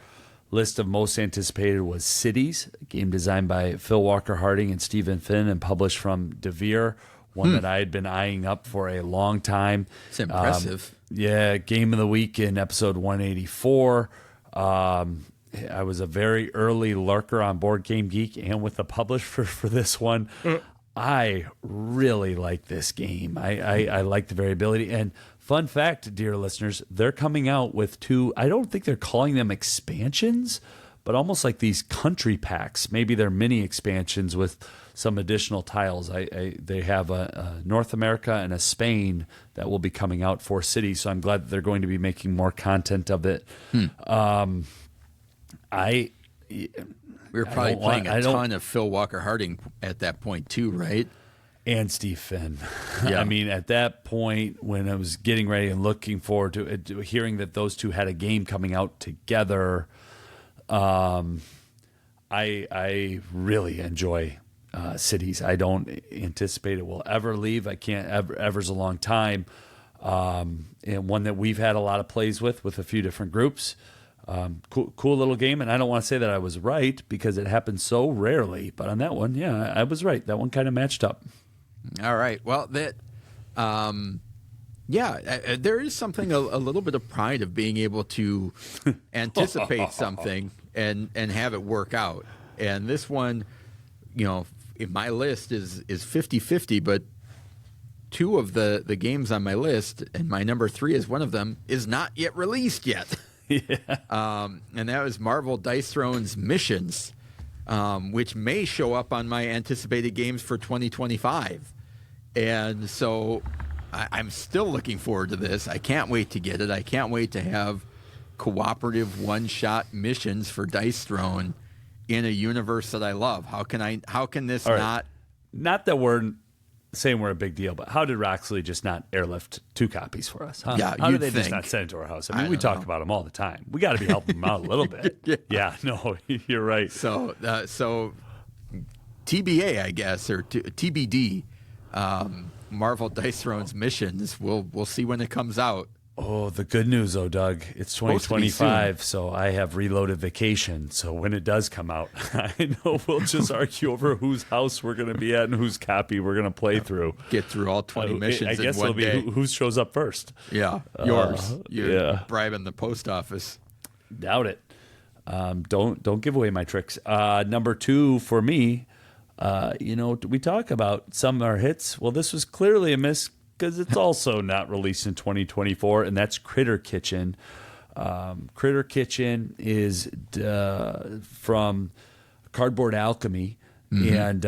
list of most anticipated was Cities, a game designed by Phil Walker Harding and Stephen Finn and published from Devere. One that I had been eyeing up for a long time. It's impressive. Game of the week in episode 184. I was a very early lurker on Board Game Geek and with the publisher for this one. I really like this game. I like the variability. And fun fact, dear listeners, they're coming out with 2, I don't think they're calling them expansions, but almost like these country packs. Maybe they're mini expansions with some additional tiles. They have a North America and a Spain that will be coming out for Cities, so I'm glad that they're going to be making more content of it. We were probably playing a ton of Phil Walker Harding at that point too, right? And Steve Finn. Yeah. I mean, at that point, when I was getting ready and looking forward to hearing that those two had a game coming out together, I really enjoy Cities. I don't anticipate it will ever leave. I can't ever's a long time. And one that we've had a lot of plays with a few different groups. Cool little game, and I don't want to say that I was right because it happens so rarely. But on that one, yeah, I was right. That one kind of matched up. All right. Well, there is something a little bit of pride of being able to anticipate something and have it work out. And this one, in my list is 50-50, but 2 of the games on my list, and my number 3 is one of them, is not yet released yet. Yeah. And that was Marvel Dice Throne's Missions, which may show up on my anticipated games for 2025. And so I'm still looking forward to this. I can't wait to get it. I can't wait to have cooperative one-shot missions for Dice Throne in a universe that I love. How can this not... Not that we're saying we're a big deal, but how did Roxley just not airlift 2 copies for us? Huh? Yeah, how did they think. just not send it to our house? I mean, we talk about them all the time. We got to be helping them out a little bit. Yeah, no, you're right. So TBA, I guess, or TBD, Marvel Dice Throne's Missions. We'll see when it comes out. Oh, the good news, Doug. It's 2025, so I have reloaded vacation. So when it does come out, I know we'll just argue over whose house we're going to be at and whose copy we're going to play through. Get through all 20 missions I guess in one day. It'll be who shows up first. Yeah, yours. You're bribing the post office. Doubt it. Don't give away my tricks. Number 2 for me, we talk about some are hits. Well, this was clearly a miss because it's also not released in 2024, and that's Critter Kitchen. Critter Kitchen is from Cardboard Alchemy, and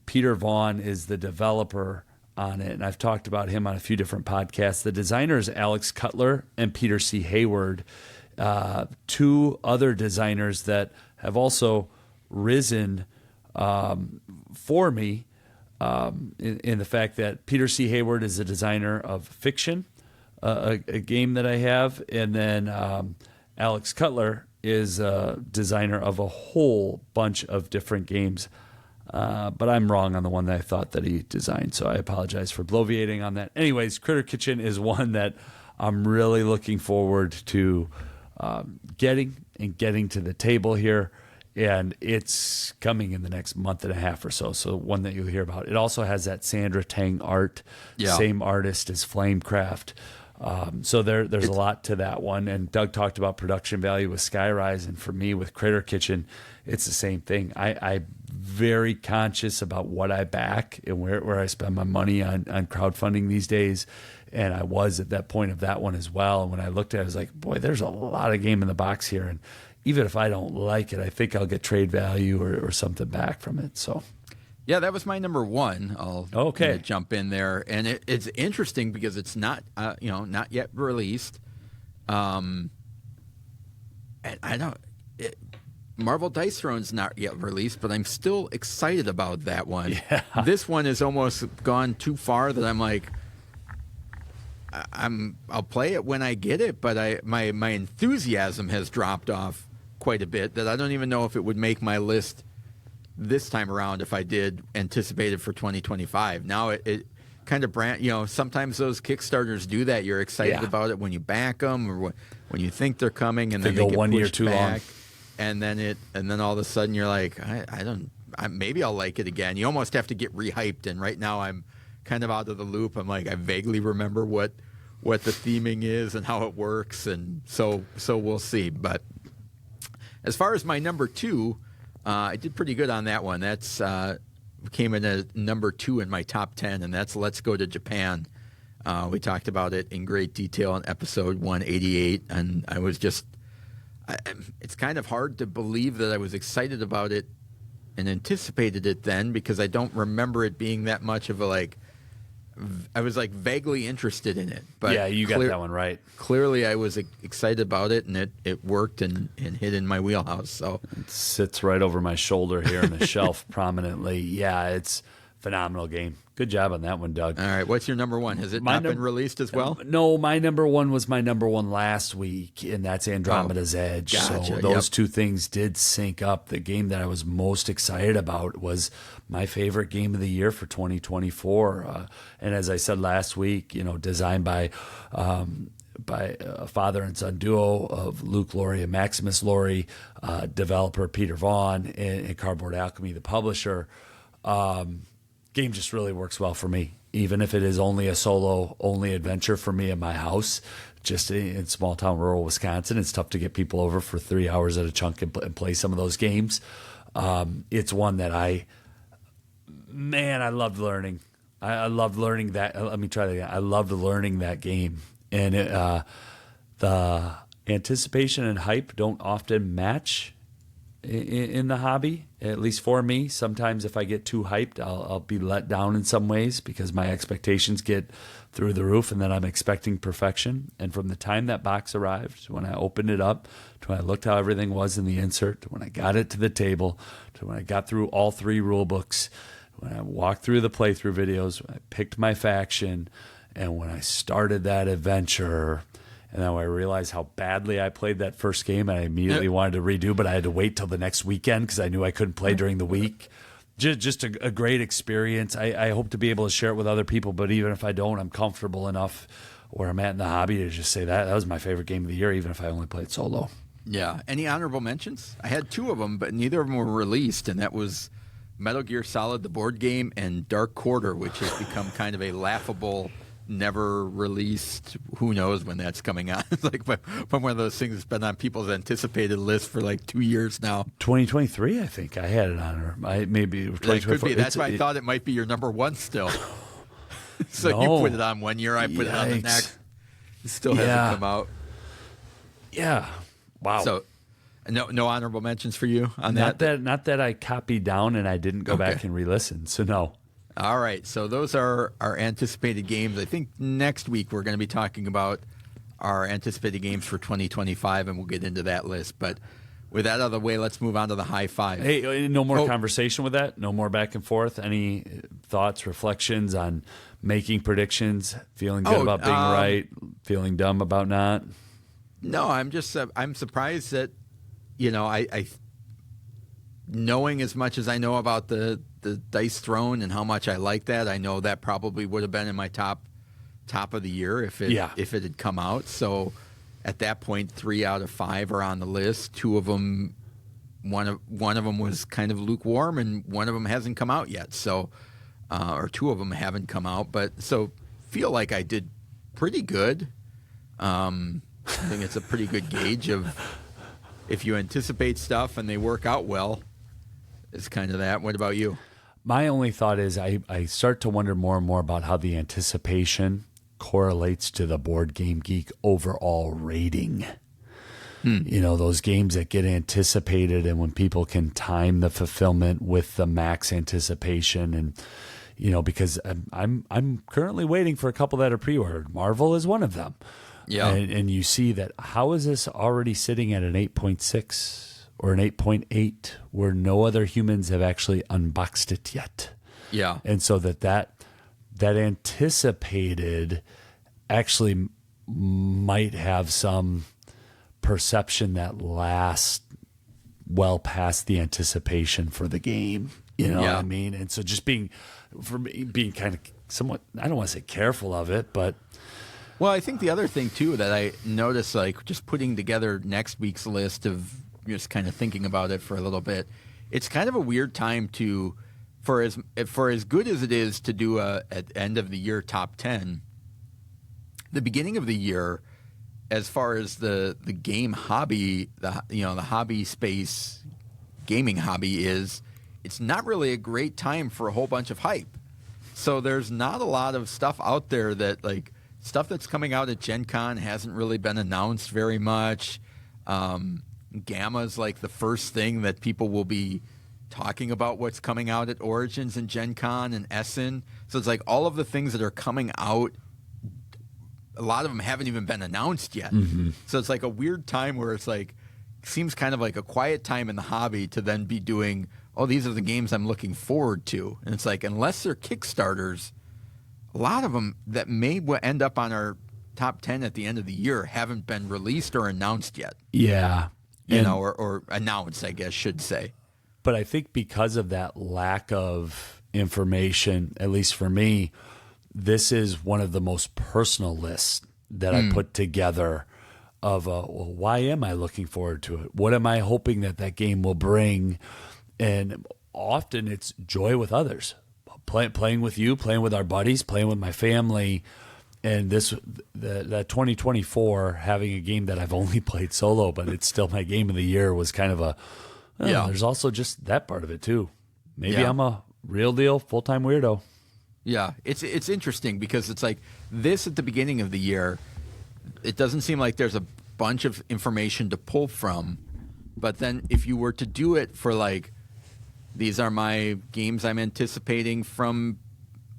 Peter Vaughn is the developer on it, and I've talked about him on a few different podcasts. The designer is Alex Cutler and Peter C. Hayward, two other designers that have also risen for me in the fact that Peter C. Hayward is a designer of Fiction, a game that I have, and then Alex Cutler is a designer of a whole bunch of different games. But I'm wrong on the one that I thought that he designed, so I apologize for bloviating on that. Anyways, Critter Kitchen is one that I'm really looking forward to getting to the table here, and it's coming in the next month and a half or so, so one that you'll hear about. It also has that Sandra Tang art, same artist as Flamecraft. So there's a lot to that one. And Doug talked about production value with Skyrise, and for me with Critter Kitchen, it's the same thing. I'm very conscious about what I back and where I spend my money on crowdfunding these days. And I was at that point of that one as well. And when I looked at it, I was like, boy, there's a lot of game in the box here. And even if I don't like it, I think I'll get trade value or something back from it. So. Yeah, that was my number one. I'll jump in there, and it's interesting because it's not not yet released. And I don't. Marvel Dice Throne's not yet released, but I'm still excited about that one. Yeah. This one has almost gone too far that I'm like, I'll play it when I get it, but my enthusiasm has dropped off quite a bit. That I don't even know if it would make my list this time around if I did anticipate it for 2025. Now it kind of sometimes those Kickstarters do that. You're excited about it when you back them or when you think they're coming, and then they get 1 year pushed too back. long. And then all of a sudden you're like, maybe I'll like it again. You almost have to get rehyped. And right now I'm kind of out of the loop. I'm like, I vaguely remember what the theming is and how it works. And so we'll see. But as far as my number two, I did pretty good on that one. That's came in at number 2 in my top 10, and that's Let's Go to Japan. We talked about it in great detail in episode 188, and I was just it's kind of hard to believe that I was excited about it and anticipated it then, because I don't remember it being that much of a I was vaguely interested in it. But yeah, you got that one right. Clearly I was excited about it, and it worked and hit in my wheelhouse. So it sits right over my shoulder here on the shelf prominently. Yeah, it's a phenomenal game. Good job on that one, Doug. All right, what's your number one? Has it not been released as well? No, my number one was my number one last week, and that's Andromeda's Edge. Gotcha, so those two things did sync up. The game that I was most excited about was my favorite game of the year for 2024. And as I said last week, designed by a father and son duo of Luke Laurie and Maximus Laurie, developer Peter Vaughn, and Cardboard Alchemy, the publisher. Game just really works well for me, even if it is only a solo-only adventure for me in my house. Just in small-town rural Wisconsin, it's tough to get people over for 3 hours at a chunk and play some of those games. It's one that I loved learning. I loved learning that. Let me try that again. I loved learning that game. And the anticipation and hype don't often match in the hobby, at least for me. Sometimes if I get too hyped, I'll be let down in some ways because my expectations get through the roof, and then I'm expecting perfection. And from the time that box arrived, when I opened it up, to when I looked how everything was in the insert, to when I got it to the table, to when I got through all 3 rule books, when I walked through the playthrough videos, when I picked my faction, and when I started that adventure. And then when I realized how badly I played that first game, and I immediately wanted to redo, but I had to wait till the next weekend because I knew I couldn't play during the week. Just a great experience. I hope to be able to share it with other people, but even if I don't, I'm comfortable enough where I'm at in the hobby to just say that was my favorite game of the year, even if I only played solo. Yeah. Any honorable mentions? I had 2 of them, but neither of them were released, and that was Metal Gear Solid, the board game, and Dark Quarter, which has become kind of a laughable, never released, who knows when that's coming out. It's like one of those things that's been on people's anticipated list for 2 years now. 2023, I think I had it on, or maybe 2024. It could be. That's why I thought it might be your number one still. So No. you put it on 1 year, I put it on the next. It still hasn't come out. Yeah. Wow. So no honorable mentions for you on not that? that I copied down and I didn't go back and re-listen. So no. All right, so those are our anticipated games. I think next week we're going to be talking about our anticipated games for 2025, and we'll get into that list. But with that out of the way, let's move on to the high five. Hey, no more conversation with that? No more back and forth? Any thoughts, reflections on making predictions, feeling good about being right, feeling dumb about not? No, I'm surprised that, I knowing as much as I know about the Dice Throne and how much I like that, I know that probably would have been in my top of the year if it had come out. So at that point, 3 out of 5 are on the list. 2 of them, one of them was kind of lukewarm, and one of them hasn't come out yet. So, or 2 of them haven't come out, but so feel like I did pretty good. I think it's a pretty good gauge of if you anticipate stuff and they work out well. It's kind of that. What about you? My only thought is I start to wonder more and more about how the anticipation correlates to the Board Game Geek overall rating. Those games that get anticipated, and when people can time the fulfillment with the max anticipation, and because I'm currently waiting for a couple that are pre-ordered. Marvel is one of them. Yeah, and you see that. How is this already sitting at an 8.6 or an 8.8 where no other humans have actually unboxed it yet? Yeah, and so that anticipated actually might have some perception that lasts well past the anticipation for the game. You know what I mean? And so just being kind of somewhat, I don't want to say careful of it, but. Well, I think the other thing, too, that I noticed, like just putting together next week's list of just kind of thinking about it for a little bit, it's kind of a weird time for as good as it is to do at end of the year top 10, the beginning of the year, as far as the game hobby, the hobby space gaming hobby is, it's not really a great time for a whole bunch of hype. So there's not a lot of stuff out there that stuff that's coming out at Gen Con hasn't really been announced very much. Gamma's like the first thing that people will be talking about what's coming out at Origins and Gen Con and Essen. So it's like all of the things that are coming out, a lot of them haven't even been announced yet. Mm-hmm. So it's like a weird time where it's like, seems kind of like a quiet time in the hobby to then be doing, these are the games I'm looking forward to. And it's like, unless they're Kickstarters, a lot of them that may end up on our top 10 at the end of the year haven't been released or announced yet. Yeah. Or announced, I guess, should say. But I think because of that lack of information, at least for me, this is one of the most personal lists that I put together of, why am I looking forward to it? What am I hoping that game will bring? And often it's joy with others. Playing with you, playing with our buddies, playing with my family, and that 2024 having a game that I've only played solo, but it's still my game of the year was kind of there's also just that part of it too. Maybe I'm a real deal full-time weirdo. Yeah, it's interesting because it's like this at the beginning of the year, it doesn't seem like there's a bunch of information to pull from, but then if you were to do it for these are my games I'm anticipating from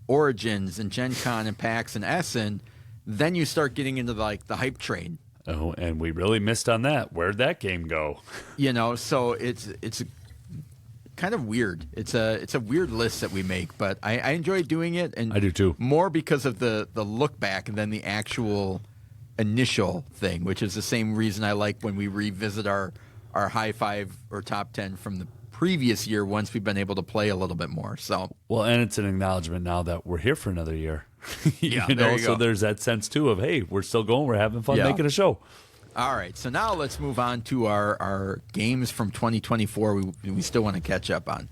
Origins and Gen Con and PAX and Essen, then you start getting into the hype train. Oh, and we really missed on that. Where'd that game go? So it's kind of weird. It's a weird list that we make, but I enjoy doing it, and I do too. More because of the look back than the actual initial thing, which is the same reason I like when we revisit our high 5 or top 10 from the previous year once we've been able to play a little bit more. So and it's an acknowledgement now that we're here for another year. Yeah, so there's that sense too of, hey, we're still going, we're having fun making a show. All right, so now let's move on to our games from 2024 we still want to catch up on.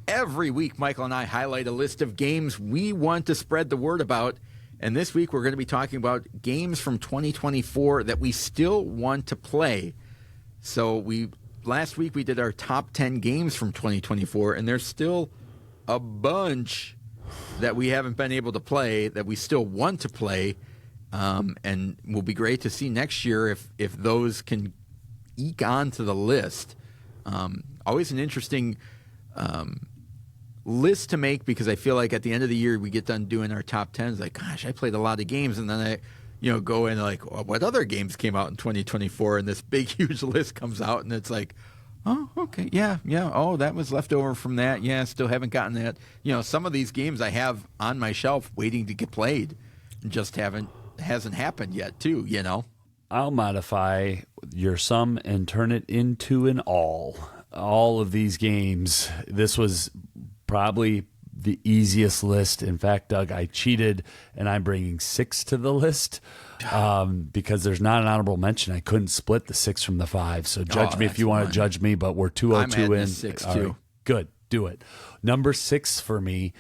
Every week, Michael and I highlight a list of games we want to spread the word about. And this week, we're going to be talking about games from 2024 that we still want to play. So last week, we did our top 10 games from 2024, and there's still a bunch that we haven't been able to play that we still want to play. And will be great to see next year if those can eke onto the list. Always an interesting list to make, because I feel like at the end of the year we get done doing our top 10s. Like, gosh, I played a lot of games, and then I go in like, well, what other games came out in 2024? And this big, huge list comes out, and it's like, oh, okay, yeah. Oh, that was left over from that. Yeah, still haven't gotten that. Some of these games I have on my shelf waiting to get played, and just hasn't happened yet, too. I'll modify your sum and turn it into an all. All of these games. This was probably the easiest list. In fact, Doug, I cheated, and I'm bringing 6 to the list because there's not an honorable mention. I couldn't split the 6 from the 5. So judge me if you want to judge me, but we're 202 in. 6 All too. right, good, do it. Number 6 for me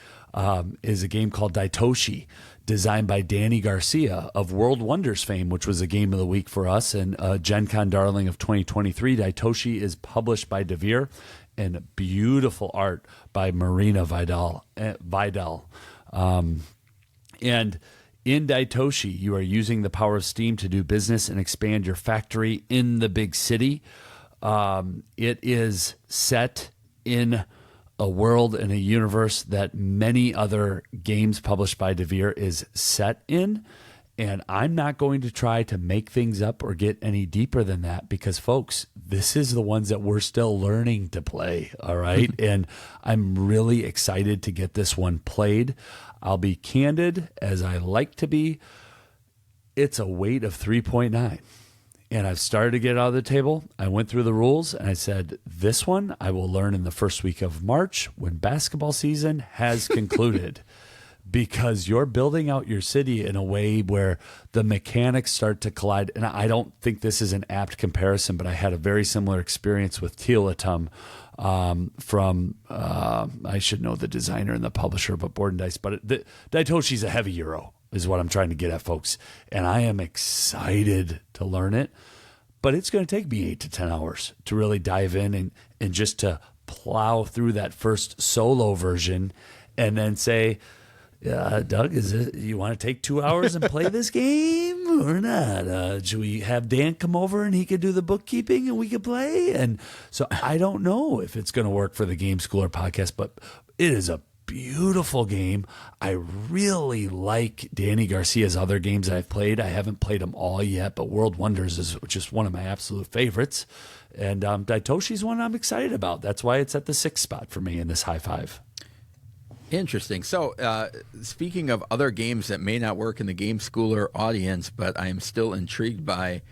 is a game called Daitoshi, designed by Danny Garcia of World Wonders fame, which was a game of the week for us, and Gen Con darling of 2023. Daitoshi is published by DeVere, and beautiful art by Marina Vidal. And in Daitoshi, you are using the power of Steam to do business and expand your factory in the big city. It is set in a world and a universe that many other games published by DeVere is set in. And I'm not going to try to make things up or get any deeper than that, because, folks, this is the ones that we're still learning to play, all right? And I'm really excited to get this one played. I'll be candid, as I like to be. It's a weight of 3.9. And I've started to get out of the table. I went through the rules, and I said, this one I will learn in the first week of March when basketball season has concluded. Because you're building out your city in a way where the mechanics start to collide. And I don't think this is an apt comparison, but I had a very similar experience with Tealatum from, I should know the designer and the publisher, but Board and Dice. But Daitoshi's a heavy euro is what I'm trying to get at, folks. And I am excited to learn it. But it's going to take me 8 to 10 hours to really dive in and just to plow through that first solo version and then say, Doug, you want to take 2 hours and play this game or not? Should we have Dan come over and he could do the bookkeeping and we could play? And so I don't know if it's going to work for the Game Schooler podcast, but it is a beautiful game. I really like Danny Garcia's other games I've played. I haven't played them all yet, but World Wonders is just one of my absolute favorites. And Daitoshi's one I'm excited about. That's why it's at the 6th spot for me in this high five. Interesting. So, speaking of other games that may not work in the Game Schooler audience, but I am still intrigued by,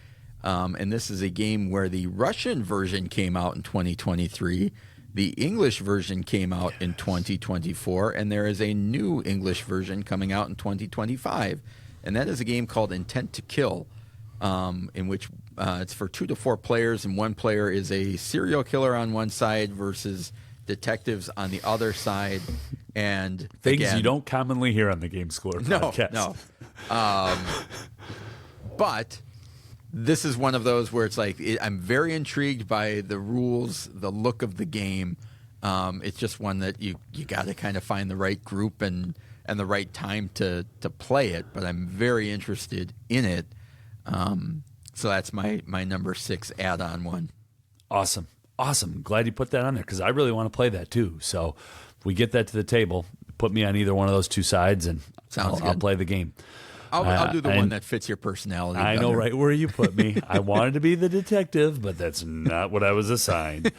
and this is a game where the Russian version came out in 2023, the English version came out in 2024, and there is a new English version coming out in 2025, and that is a game called Intent to Kill, in which it's for 2 to 4 players, and one player is a serial killer on one side versus detectives on the other side, and things you don't commonly hear on the Game Schooler podcast. No. But this is one of those where it's like I'm very intrigued by the rules, the look of the game. It's just one that you got to kind of find the right group and the right time to play it. But I'm very interested in it. So that's my number 6 add-on one. Awesome. Glad you put that on there because I really want to play that too. So if we get that to the table, put me on either one of those 2 sides and I'll play the game. I'll do the one that fits your personality. I know right where you put me. I wanted to be the detective, but that's not what I was assigned.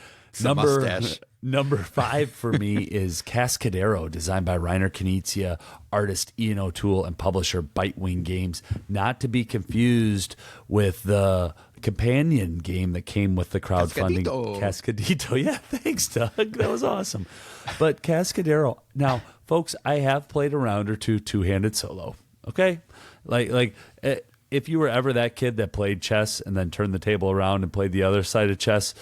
Number 5 for me is Cascadero, designed by Reiner Knizia, artist Ian O'Toole, and publisher Bitewing Games. Not to be confused with the companion game that came with the crowdfunding. Cascadito. Yeah, thanks, Doug. That was awesome. But Cascadero. Now, folks, I have played a round or two two-handed solo. Okay? Like if you were ever that kid that played chess and then turned the table around and played the other side of chess,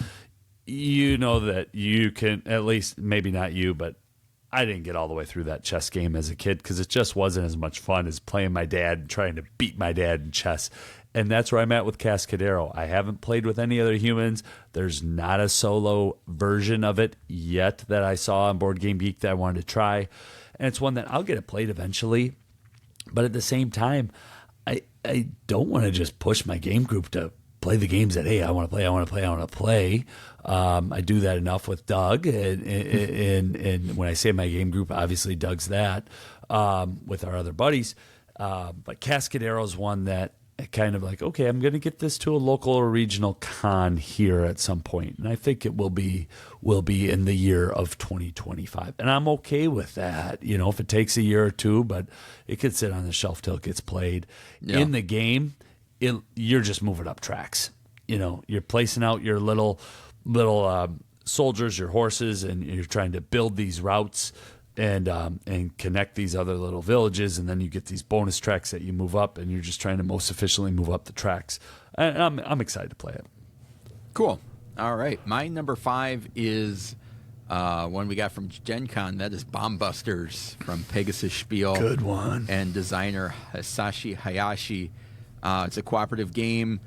you know that you can, at least maybe not you, but I didn't get all the way through that chess game as a kid because it just wasn't as much fun as playing my dad and trying to beat my dad in chess. And that's where I'm at with Cascadero. I haven't played with any other humans. There's not a solo version of it yet that I saw on Board Game Geek that I wanted to try. And it's one that I'll get it played eventually. But at the same time, I don't want to just push my game group to play the games that, hey, I want to play. I do that enough with Doug, and when I say my game group, obviously Doug's that with our other buddies. But Cascadero is one that kind of like, okay, I'm going to get this to a local or regional con here at some point, and I think it will be in the year of 2025, and I'm okay with that. If it takes a year or two, but it could sit on the shelf till it gets played. In the game. You're just moving up tracks. You're placing out your little soldiers, your horses, and you're trying to build these routes and connect these other little villages, and then you get these bonus tracks that you move up, and you're just trying to most efficiently move up the tracks. And I'm excited to play it. Cool. All right. My number 5 is one we got from Gen Con. That is Bomb Busters from Pegasus Spiel. Good one. And designer Hisashi Hayashi. It's a cooperative game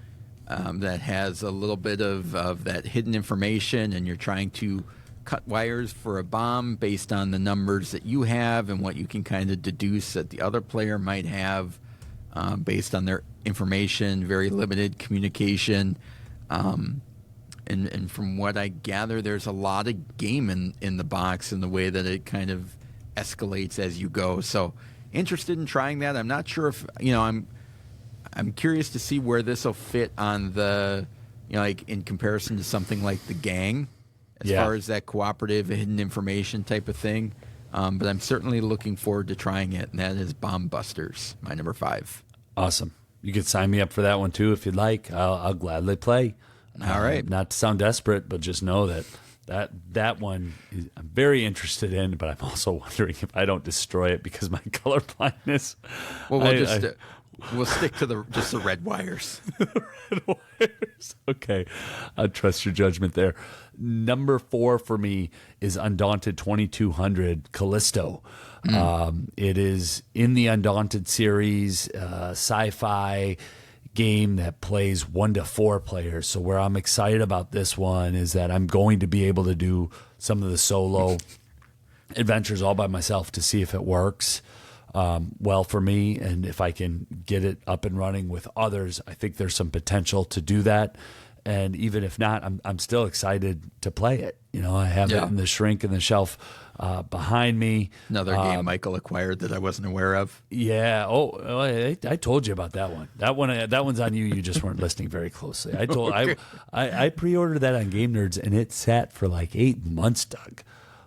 that has a little bit of that hidden information, and you're trying to cut wires for a bomb based on the numbers that you have and what you can kind of deduce that the other player might have based on their information. Very limited communication. And from what I gather, there's a lot of game in the box and the way that it kind of escalates as you go. So interested in trying that. I'm not sure if, I'm curious to see where this will fit on the, like in comparison to something like The Gang, as far as that cooperative hidden information type of thing. But I'm certainly looking forward to trying it, and that is Bomb Busters, my number 5. Awesome. You could sign me up for that one too if you'd like. I'll gladly play. All right. Not to sound desperate, but just know that one I'm very interested in, but I'm also wondering if I don't destroy it because my color blindness. Well, we'll stick to just the red wires. Red wires. Okay. I trust your judgment there. Number 4 for me is Undaunted 2200 Callisto. It is in the Undaunted series, sci-fi game that plays 1 to 4 players. So where I'm excited about this one is that I'm going to be able to do some of the solo adventures all by myself to see if it works well for me, and if I can get it up and running with others. I think there's some potential to do that, and even if not, I'm still excited to play it. I have it in the shrink and the shelf behind me. Another game Michael acquired that I wasn't aware of. Yeah. Oh, I told you about that one. That one's on you. You just weren't listening very closely. I pre-ordered that on Game Nerds, and it sat for like 8 months, Doug.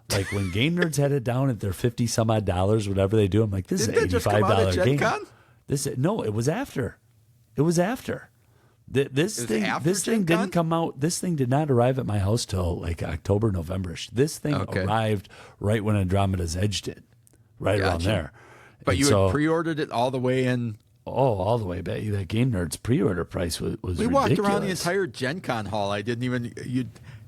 Like when Game Nerds had it down at their $50 some odd, whatever they do, I'm like, this is an $85 game. No, it was after. It was after. This thing didn't come out. This thing did not arrive at my house till like October, November-ish. This thing arrived right when Andromeda's Edge did, around there. But and you had pre-ordered it all the way in. Oh, all the way back. That Game Nerds pre-order price was we ridiculous. Walked around the entire Gen Con hall. You didn't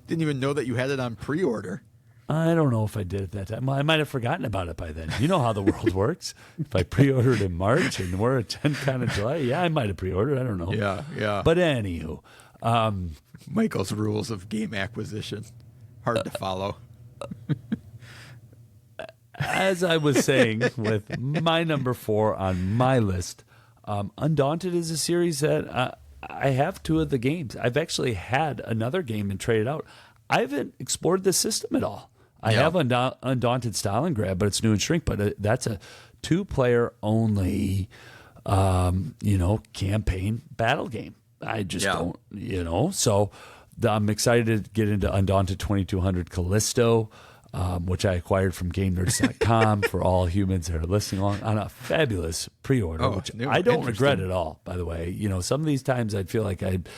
even know that you had it on pre-order. I don't know if I did at that time. I might have forgotten about it by then. You know how the world works. If I pre-ordered in March and we're at Gen Con in July, I might have pre-ordered. I don't know. Yeah. But anywho. Michael's rules of game acquisition. Hard to follow. As I was saying with my number 4 on my list, Undaunted is a series that I have 2 of the games. I've actually had another game and traded out. I haven't explored the system at all. I have Undaunted Stalingrad, but it's new and shrink. But that's a 2-player only, campaign battle game. I just don't, So I'm excited to get into Undaunted 2200 Callisto, which I acquired from GameNerds.com for all humans that are listening on a fabulous pre-order, which I don't regret at all, by the way. Some of these times I'd feel like there'd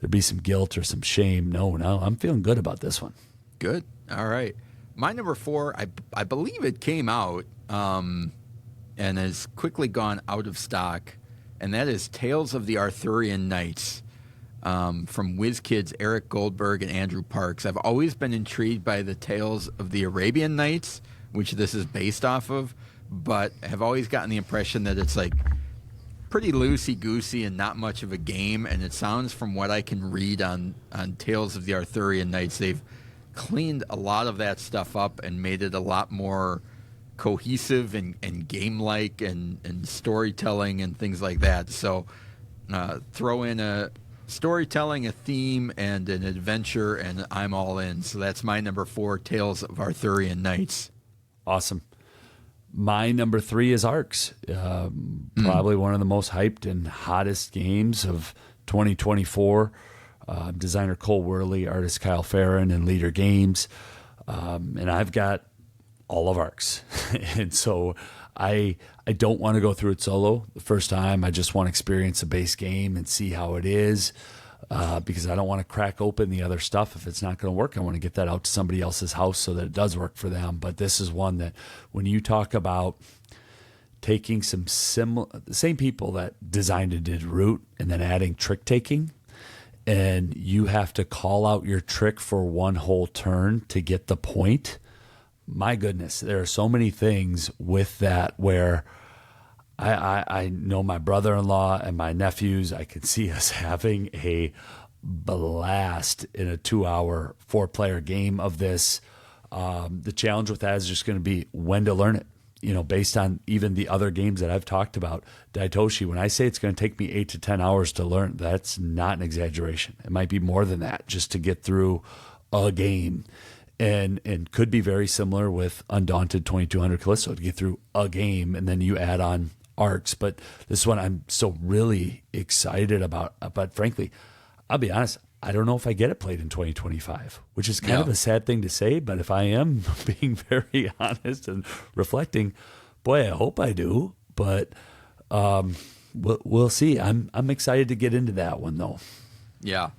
be some guilt or some shame. No, I'm feeling good about this one. Good. All right. My number 4, I believe it came out and has quickly gone out of stock, and that is Tales of the Arthurian Knights from WizKids Eric Goldberg and Andrew Parks. I've always been intrigued by the Tales of the Arabian Nights, which this is based off of, but have always gotten the impression that it's like pretty loosey-goosey and not much of a game, and it sounds from what I can read on Tales of the Arthurian Knights, they've cleaned a lot of that stuff up and made it a lot more cohesive and game-like and storytelling and things like that. So throw in a storytelling, a theme, and an adventure, and I'm all in. So that's my number 4, Tales of Arthurian Knights. Awesome. My number 3 is Arcs. Probably one of the most hyped and hottest games of 2024. Designer Cole Worley, artist Kyle Farron, and Leader Games. And I've got all of Arcs. And so I don't want to go through it solo the first time. I just want to experience the base game and see how it is, because I don't want to crack open the other stuff if it's not going to work. I want to get that out to somebody else's house so that it does work for them. But this is one that when you talk about taking some the same people that designed and did Root and then adding trick taking, and you have to call out your trick for one whole turn to get the point. My goodness, there are so many things with that where I know my brother-in-law and my nephews, I could see us having a blast in a 2-hour 4-player game of this. The challenge with that is just going to be when to learn it. Based on even the other games that I've talked about, Daitoshi, when I say it's going to take me 8 to 10 hours to learn, that's not an exaggeration. It might be more than that just to get through a game. And could be very similar with Undaunted 2200 Callisto to get through a game, and then you add on Arcs. But this one I'm so really excited about. But frankly, I'll be honest, I don't know if I get it played in 2025, which is kind of a sad thing to say. But if I am being very honest and reflecting, boy, I hope I do. But we'll see. I'm excited to get into that one, though. Yeah.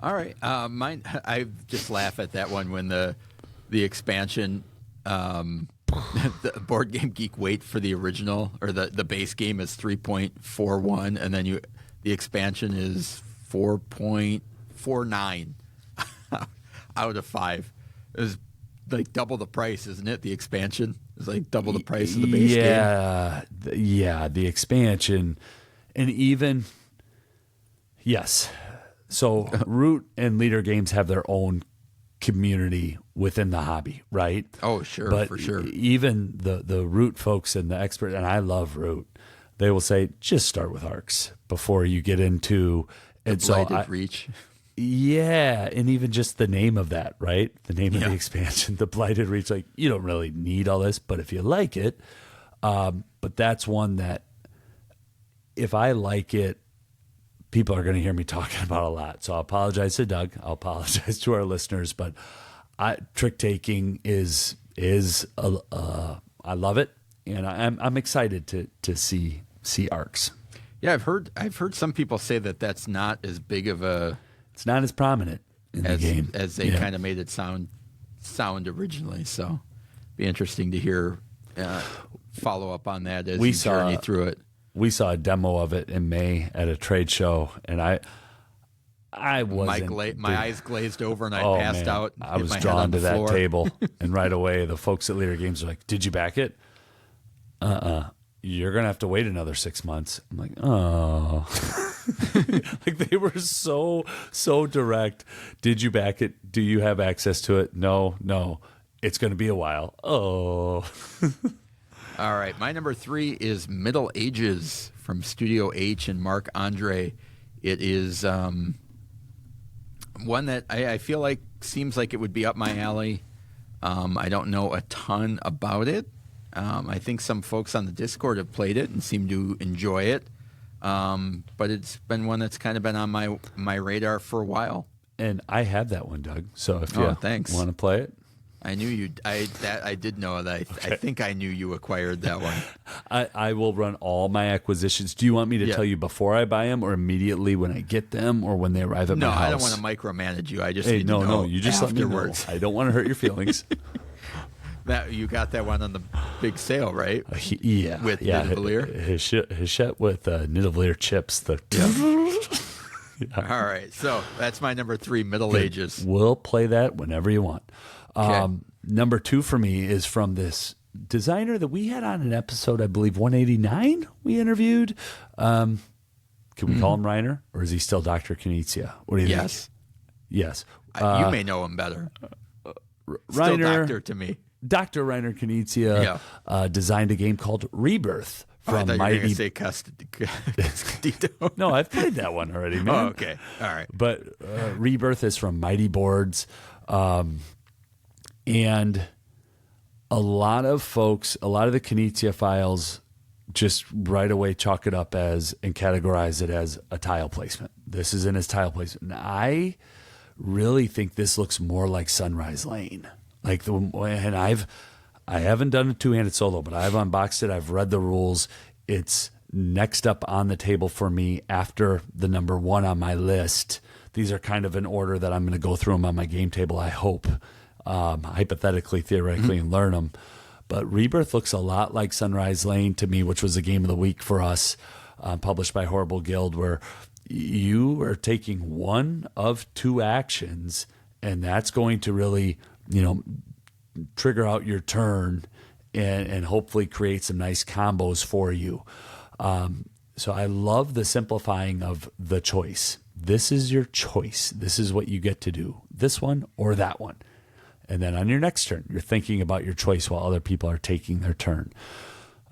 All right. Mine. I just laugh at that one when the expansion, the Board Game Geek weight for the original or the base game is 3.41, and then the expansion is 4.49 out of 5. It was like double the price, isn't it? The expansion is like double the price of the base game. Yeah, the expansion, and even yes. So Root and Leader Games have their own community within the hobby, right? Oh, sure, but for sure. Even the Root folks and the expert, and I love Root, they will say, just start with Arcs before you get into the Blighted Reach. Yeah, and even just the name of that, right? The name of the expansion, the Blighted Reach. Like, you don't really need all this, but if you like it, but that's one that if I like it, people are going to hear me talking about a lot. So I'll apologize to Doug. I'll apologize to our listeners, but trick taking is I love it, and I'm excited to see Arcs. Yeah, I've heard some people say that that's not as big of a. It's not as prominent in the game as they kind of made it sound originally. So, be interesting to hear follow up on that as we journey through it. We saw a demo of it in May at a trade show, and I wasn't. My eyes glazed over, and I passed out. I was drawn to that table, and right away the folks at Leader Games were like, "Did you back it?" You're gonna have to wait another 6 months. I'm like, oh, like they were so direct. Did you back it? Do you have access to it? No. It's gonna be a while. Oh. All right, my number 3 is Middle Ages from Studio H and Marc Andre. It is one that I feel like seems like it would be up my alley. I don't know a ton about it. I think some folks on the Discord have played it and seem to enjoy it, but it's been one that's kind of been on my radar for a while. And I have that one, Doug. So if you want to play it. I knew you. I did know that. I think I knew you acquired that one. I will run all my acquisitions. Do you want me to tell you before I buy them, or immediately when I get them, or when they arrive at my house? No, I don't want to micromanage you. I just need to know. No, you just afterwards. Let me know. I don't want to hurt your feelings. That you got that one on the big sale, right? With Nidavellir. Hachette with Nidavellir chips. All right, so that's my number 3, Middle Ages. We'll play that whenever you want. Okay. Number 2 for me is from this designer that we had on an episode, I believe 189. We interviewed. Can we call him Reiner, or is he still Dr. Knizia? What do you think? Yes. You may know him better. Reiner, still Doctor to me. Dr. Reiner Knizia designed a game called Rebirth I from thought you were Mighty. going to say Custodito. No, I've played that one already, man. Oh, okay. All right. But Rebirth is from Mighty Boards. And a lot of folks, a lot of the Knizia files just right away chalk it up as and categorize it as a tile placement. This is in his tile placement. And I really think this looks more like Sunrise Lane. I haven't done a two-handed solo, but I've unboxed it. I've read the rules. It's next up on the table for me after the number one on my list. These are kind of in order that I'm going to go through them on my game table, I hope, hypothetically, theoretically, and learn them. But Rebirth looks a lot like Sunrise Lane to me, which was the game of the week for us, published by Horrible Guild, where you are taking one of two actions, and that's going to really, trigger out your turn and hopefully create some nice combos for you. So I love the simplifying of the choice. This is your choice. This is what you get to do. This one or that one. And then on your next turn, you're thinking about your choice while other people are taking their turn.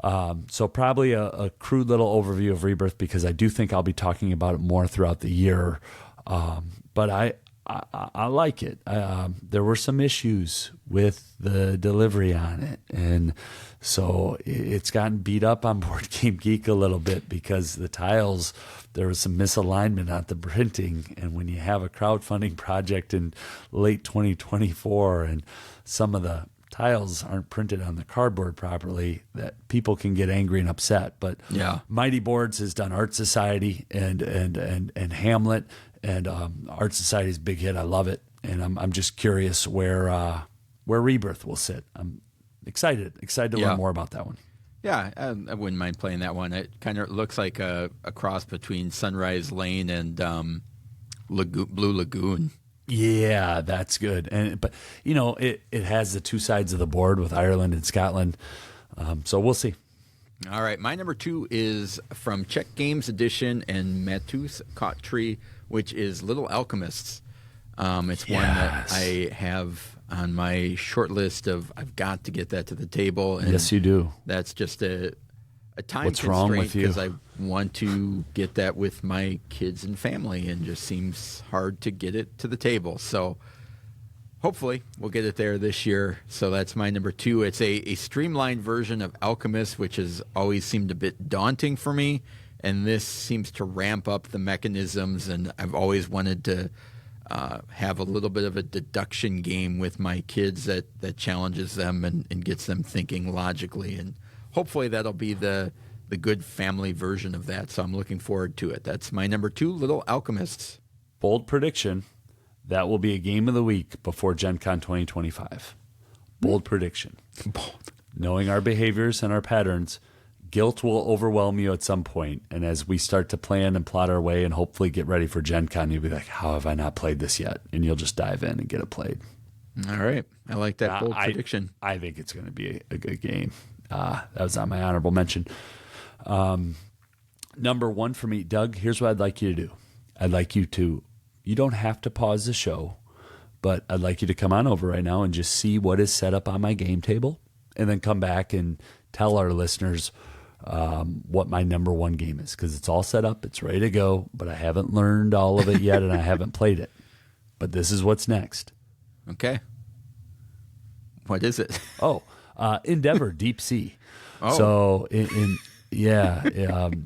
So probably a crude little overview of Rebirth, because I do think I'll be talking about it more throughout the year. But I like it. There were some issues with the delivery on it. And so it's gotten beat up on Board Game Geek a little bit because the tiles, there was some misalignment on the printing. And when you have a crowdfunding project in late 2024 and some of the tiles aren't printed on the cardboard properly, that people can get angry and upset. But yeah, Mighty Boards has done Art Society and Hamlet, and Art Society's a big hit. I love it, and I'm just curious where Rebirth will sit. I'm excited to learn more about that one. Yeah, I wouldn't mind playing that one. It kind of looks like a cross between Sunrise Lane and Blue Lagoon. Yeah, that's good. But it has the two sides of the board with Ireland and Scotland. So we'll see. All right, my number 2 is from Czech Games Edition and Matus Kotri, which is Little Alchemists. It's one that I have on my short list of I've got to get that to the table. And yes, you do. That's just a time What's wrong with constraint you? because I want to get that with my kids and family, and just seems hard to get it to the table. So hopefully we'll get it there this year. So that's my number 2. It's a streamlined version of Alchemist, which has always seemed a bit daunting for me. And this seems to ramp up the mechanisms. And I've always wanted to have a little bit of a deduction game with my kids that challenges them and gets them thinking logically. And hopefully that'll be the good family version of that. So I'm looking forward to it. That's my number 2, Little Alchemists. Bold prediction. That will be a game of the week before Gen Con 2025. Bold prediction. Bold. Knowing our behaviors and our patterns, guilt will overwhelm you at some point. And as we start to plan and plot our way and hopefully get ready for Gen Con, you'll be like, how have I not played this yet? And you'll just dive in and get it played. All right. I like that bold prediction. I think it's going to be a good game. That was on my honorable mention. Number 1 for me, Doug, here's what I'd like you to do. I'd like you to, you don't have to pause the show, but I'd like you to come on over right now and just see what is set up on my game table, and then come back and tell our listeners what my number 1 game is, because it's all set up, it's ready to go, but I haven't learned all of it yet and I haven't played it. But this is what's next. Okay. What is it? Endeavor Deep Sea. Oh. So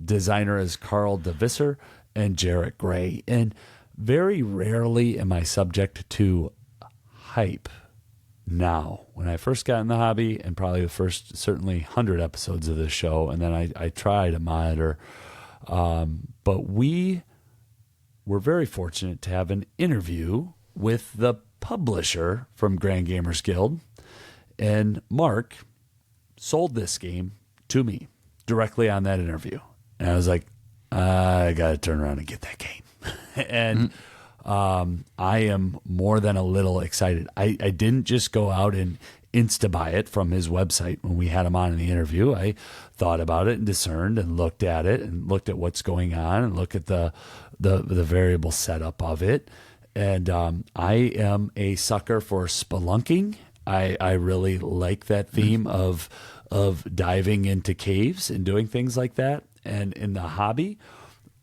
designer is Carl DeVisser and Jarrett Gray. And very rarely am I subject to hype now. When I first got in the hobby, and probably the first certainly 100 episodes of this show, and then I try to monitor. But we were very fortunate to have an interview with the publisher from Grand Gamers Guild, and Mark sold this game to me directly on that interview. And I was like, I got to turn around and get that game. And I am more than a little excited. I didn't just go out and insta-buy it from his website when we had him on in the interview. I thought about it and discerned and looked at it and looked at what's going on and looked at the variable setup of it. And I am a sucker for spelunking. I really like that theme of diving into caves and doing things like that. And in the hobby,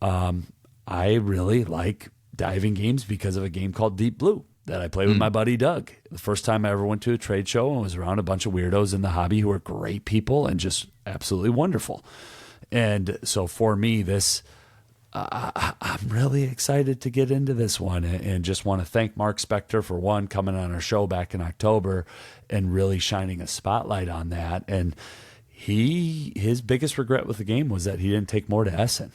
I really like diving games because of a game called Deep Blue that I played with my buddy Doug. The first time I ever went to a trade show and was around a bunch of weirdos in the hobby who are great people and just absolutely wonderful. And so for me, this I'm really excited to get into this one, and just want to thank Mark Spector for one, coming on our show back in October and really shining a spotlight on that. And his biggest regret with the game was that he didn't take more to Essen.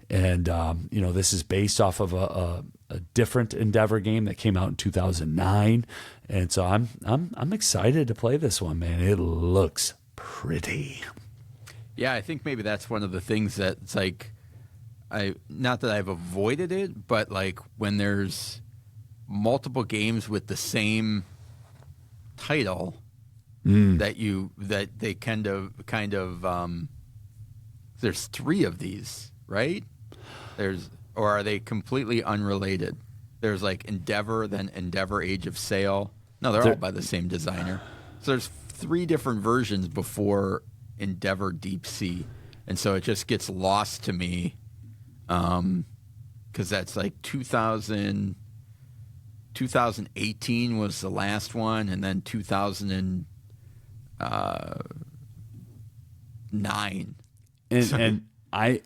And this is based off of a different Endeavor game that came out in 2009, and so I'm excited to play this one, man. It looks pretty. Yeah, I think maybe that's one of the things that's like, not that I've avoided it, but like when there's multiple games with the same title that they kind of there's 3 of these, right? Or are they completely unrelated? There's like Endeavor, then Endeavor Age of Sail. No, they're all by the same designer. So there's 3 different versions before Endeavor Deep Sea, and so it just gets lost to me. Because that's like 2018 was the last one, and then 2009. And I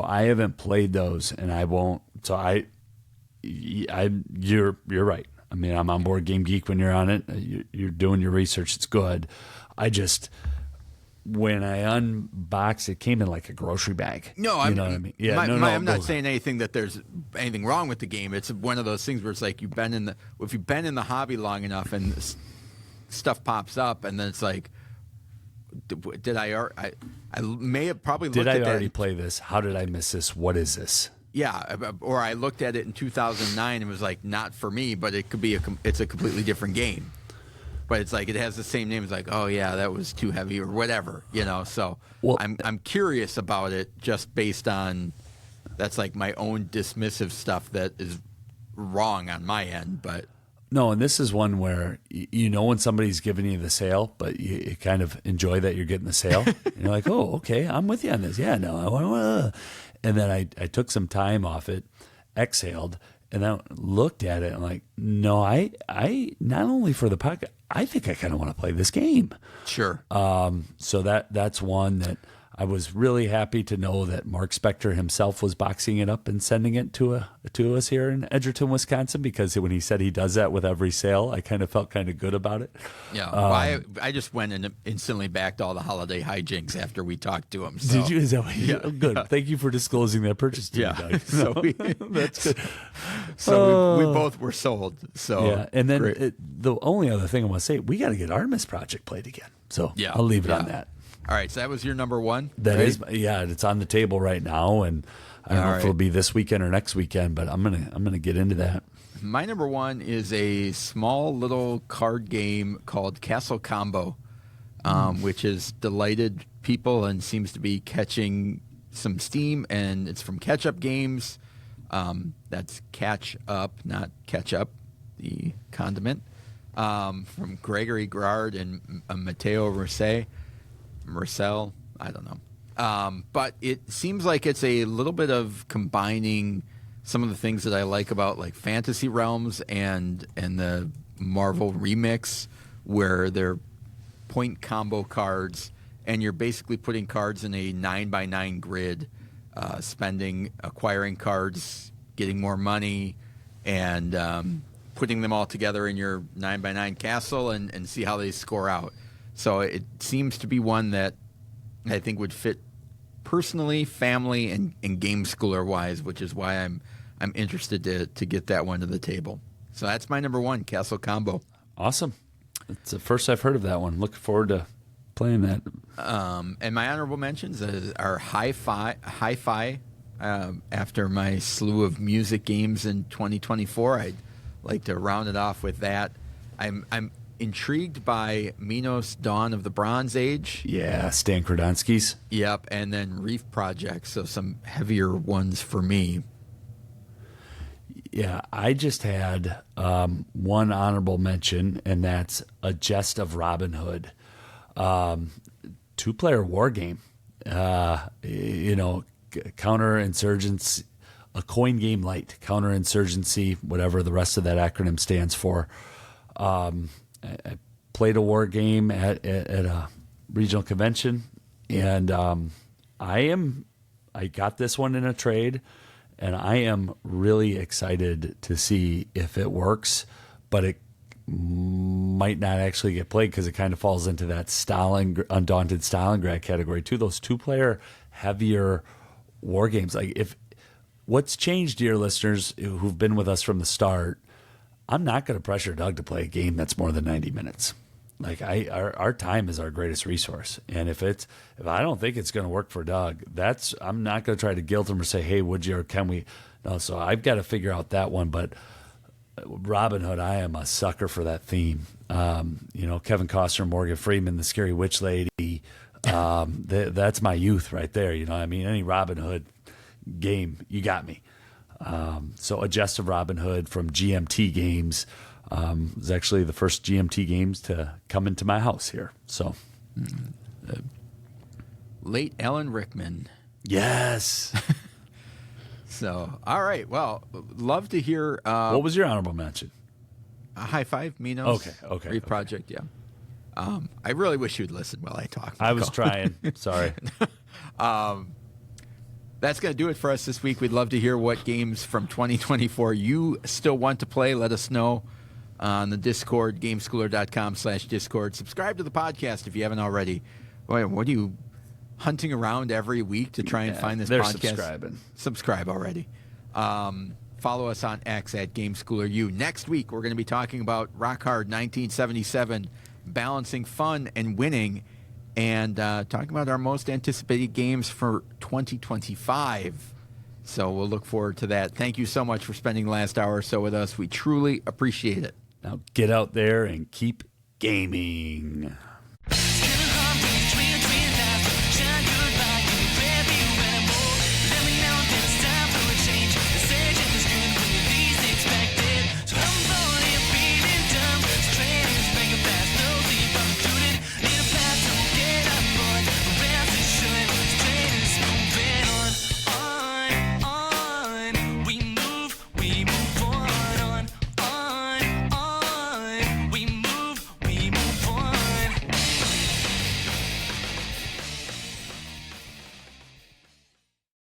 haven't played those, and I won't. So you're right. I mean, I'm on Board Game Geek when you're on it. You're doing your research. It's good. When I unboxed it, came in like a grocery bag. No, you know what I mean? Yeah, I'm not saying anything that there's anything wrong with the game. It's one of those things where it's like if you've been in the hobby long enough and stuff pops up, and then it's like, did I may have probably looked at that. Did I already play this? How did I miss this? What is this? Yeah, or I looked at it in 2009 and was like, not for me, but it could be it's a completely different game. But it's like it has the same name. It's like, oh yeah, that was too heavy or whatever, So I'm curious about it just based on that's like my own dismissive stuff that is wrong on my end. But no, and this is one where when somebody's giving you the sale, but you kind of enjoy that you're getting the sale. And you're like, oh, okay, I'm with you on this. Yeah, no, and then I took some time off it, exhaled, and then looked at it and like, no, I not only for the podcast, I think I kind of want to play this game. Sure. So that's one that I was really happy to know that Mark Spector himself was boxing it up and sending it to us here in Edgerton, Wisconsin, because when he said he does that with every sale, I kind of felt kind of good about it. Yeah, I just went and instantly backed all the holiday hijinks after we talked to him. So. Did you? Is that what you? Yeah. Good. Yeah. Thank you for disclosing that purchase to me, Doug. So that's good. So we both were sold. So yeah, and then the only other thing I want to say, we got to get Artemis Project played again. So yeah, I'll leave it on that. All right, so that was your number 1? That is, it's on the table right now, and I don't know if it'll be this weekend or next weekend, but I'm gonna get into that. My number 1 is a small little card game called Castle Combo, which has delighted people and seems to be catching some steam, and it's from Catch Up Games. That's Catch Up, not Ketchup, the condiment, from Gregory Gerard and Matteo Marcel, I don't know. But it seems like it's a little bit of combining some of the things that I like about like Fantasy Realms and the Marvel Remix, where they're point combo cards, and you're basically putting cards in a 9x9 grid, acquiring cards, getting more money, and putting them all together in your 9x9 castle and see how they score out. So it seems to be one that I think would fit personally, family, and game schooler wise, which is why I'm interested to get that one to the table. So that's my number 1, Castle Combo. Awesome. It's the first I've heard of that one. Looking forward to playing that. And my honorable mentions are Hi-Fi. After my slew of music games in 2024, I'd like to round it off with that. I'm intrigued by Minos Dawn of the Bronze Age. Yeah, Stan Krodonsky's. Yep, and then Reef Project, so some heavier ones for me. Yeah, I just had one honorable mention, and that's A Jest of Robin Hood. 2-player war game. Counterinsurgency, a coin game light, counterinsurgency, whatever the rest of that acronym stands for. I played a war game at a regional convention, and I got this one in a trade, and I am really excited to see if it works, but it might not actually get played because it kind of falls into that Undaunted Stalingrad category too. Those 2-player heavier war games. Like, if what's changed, dear listeners who've been with us from the start, I'm not going to pressure Doug to play a game that's more than 90 minutes. Like, our time is our greatest resource, and if I don't think it's going to work for Doug, I'm not going to try to guilt him or say, hey, would you or can we? No, so I've got to figure out that one. But Robin Hood, I am a sucker for that theme. Kevin Costner, Morgan Freeman, the Scary Witch Lady. That's my youth right there. Any Robin Hood game, you got me. So A Jest of Robin Hood from GMT Games was actually the first GMT games to come into my house here. So, late Alan Rickman. Yes. So, all right. Well, love to hear. What was your honorable mention? High Five, Minos. Okay. Reef Project, yeah. I really wish you'd listen while I talk. I was trying. Sorry. That's going to do it for us this week. We'd love to hear what games from 2024 you still want to play. Let us know on the Discord, gameschooler.com/Discord. Subscribe to the podcast if you haven't already. Boy, what are you hunting around every week to try and find this they're podcast? Subscribing. Subscribe already. Follow us on X at GameSchoolerU. Next week, we're going to be talking about Rock Hard 1977, balancing fun and winning, and talking about our most anticipated games for 2025. So we'll look forward to that. Thank you so much for spending the last hour or so with us. We truly appreciate it. Now get out there and keep gaming.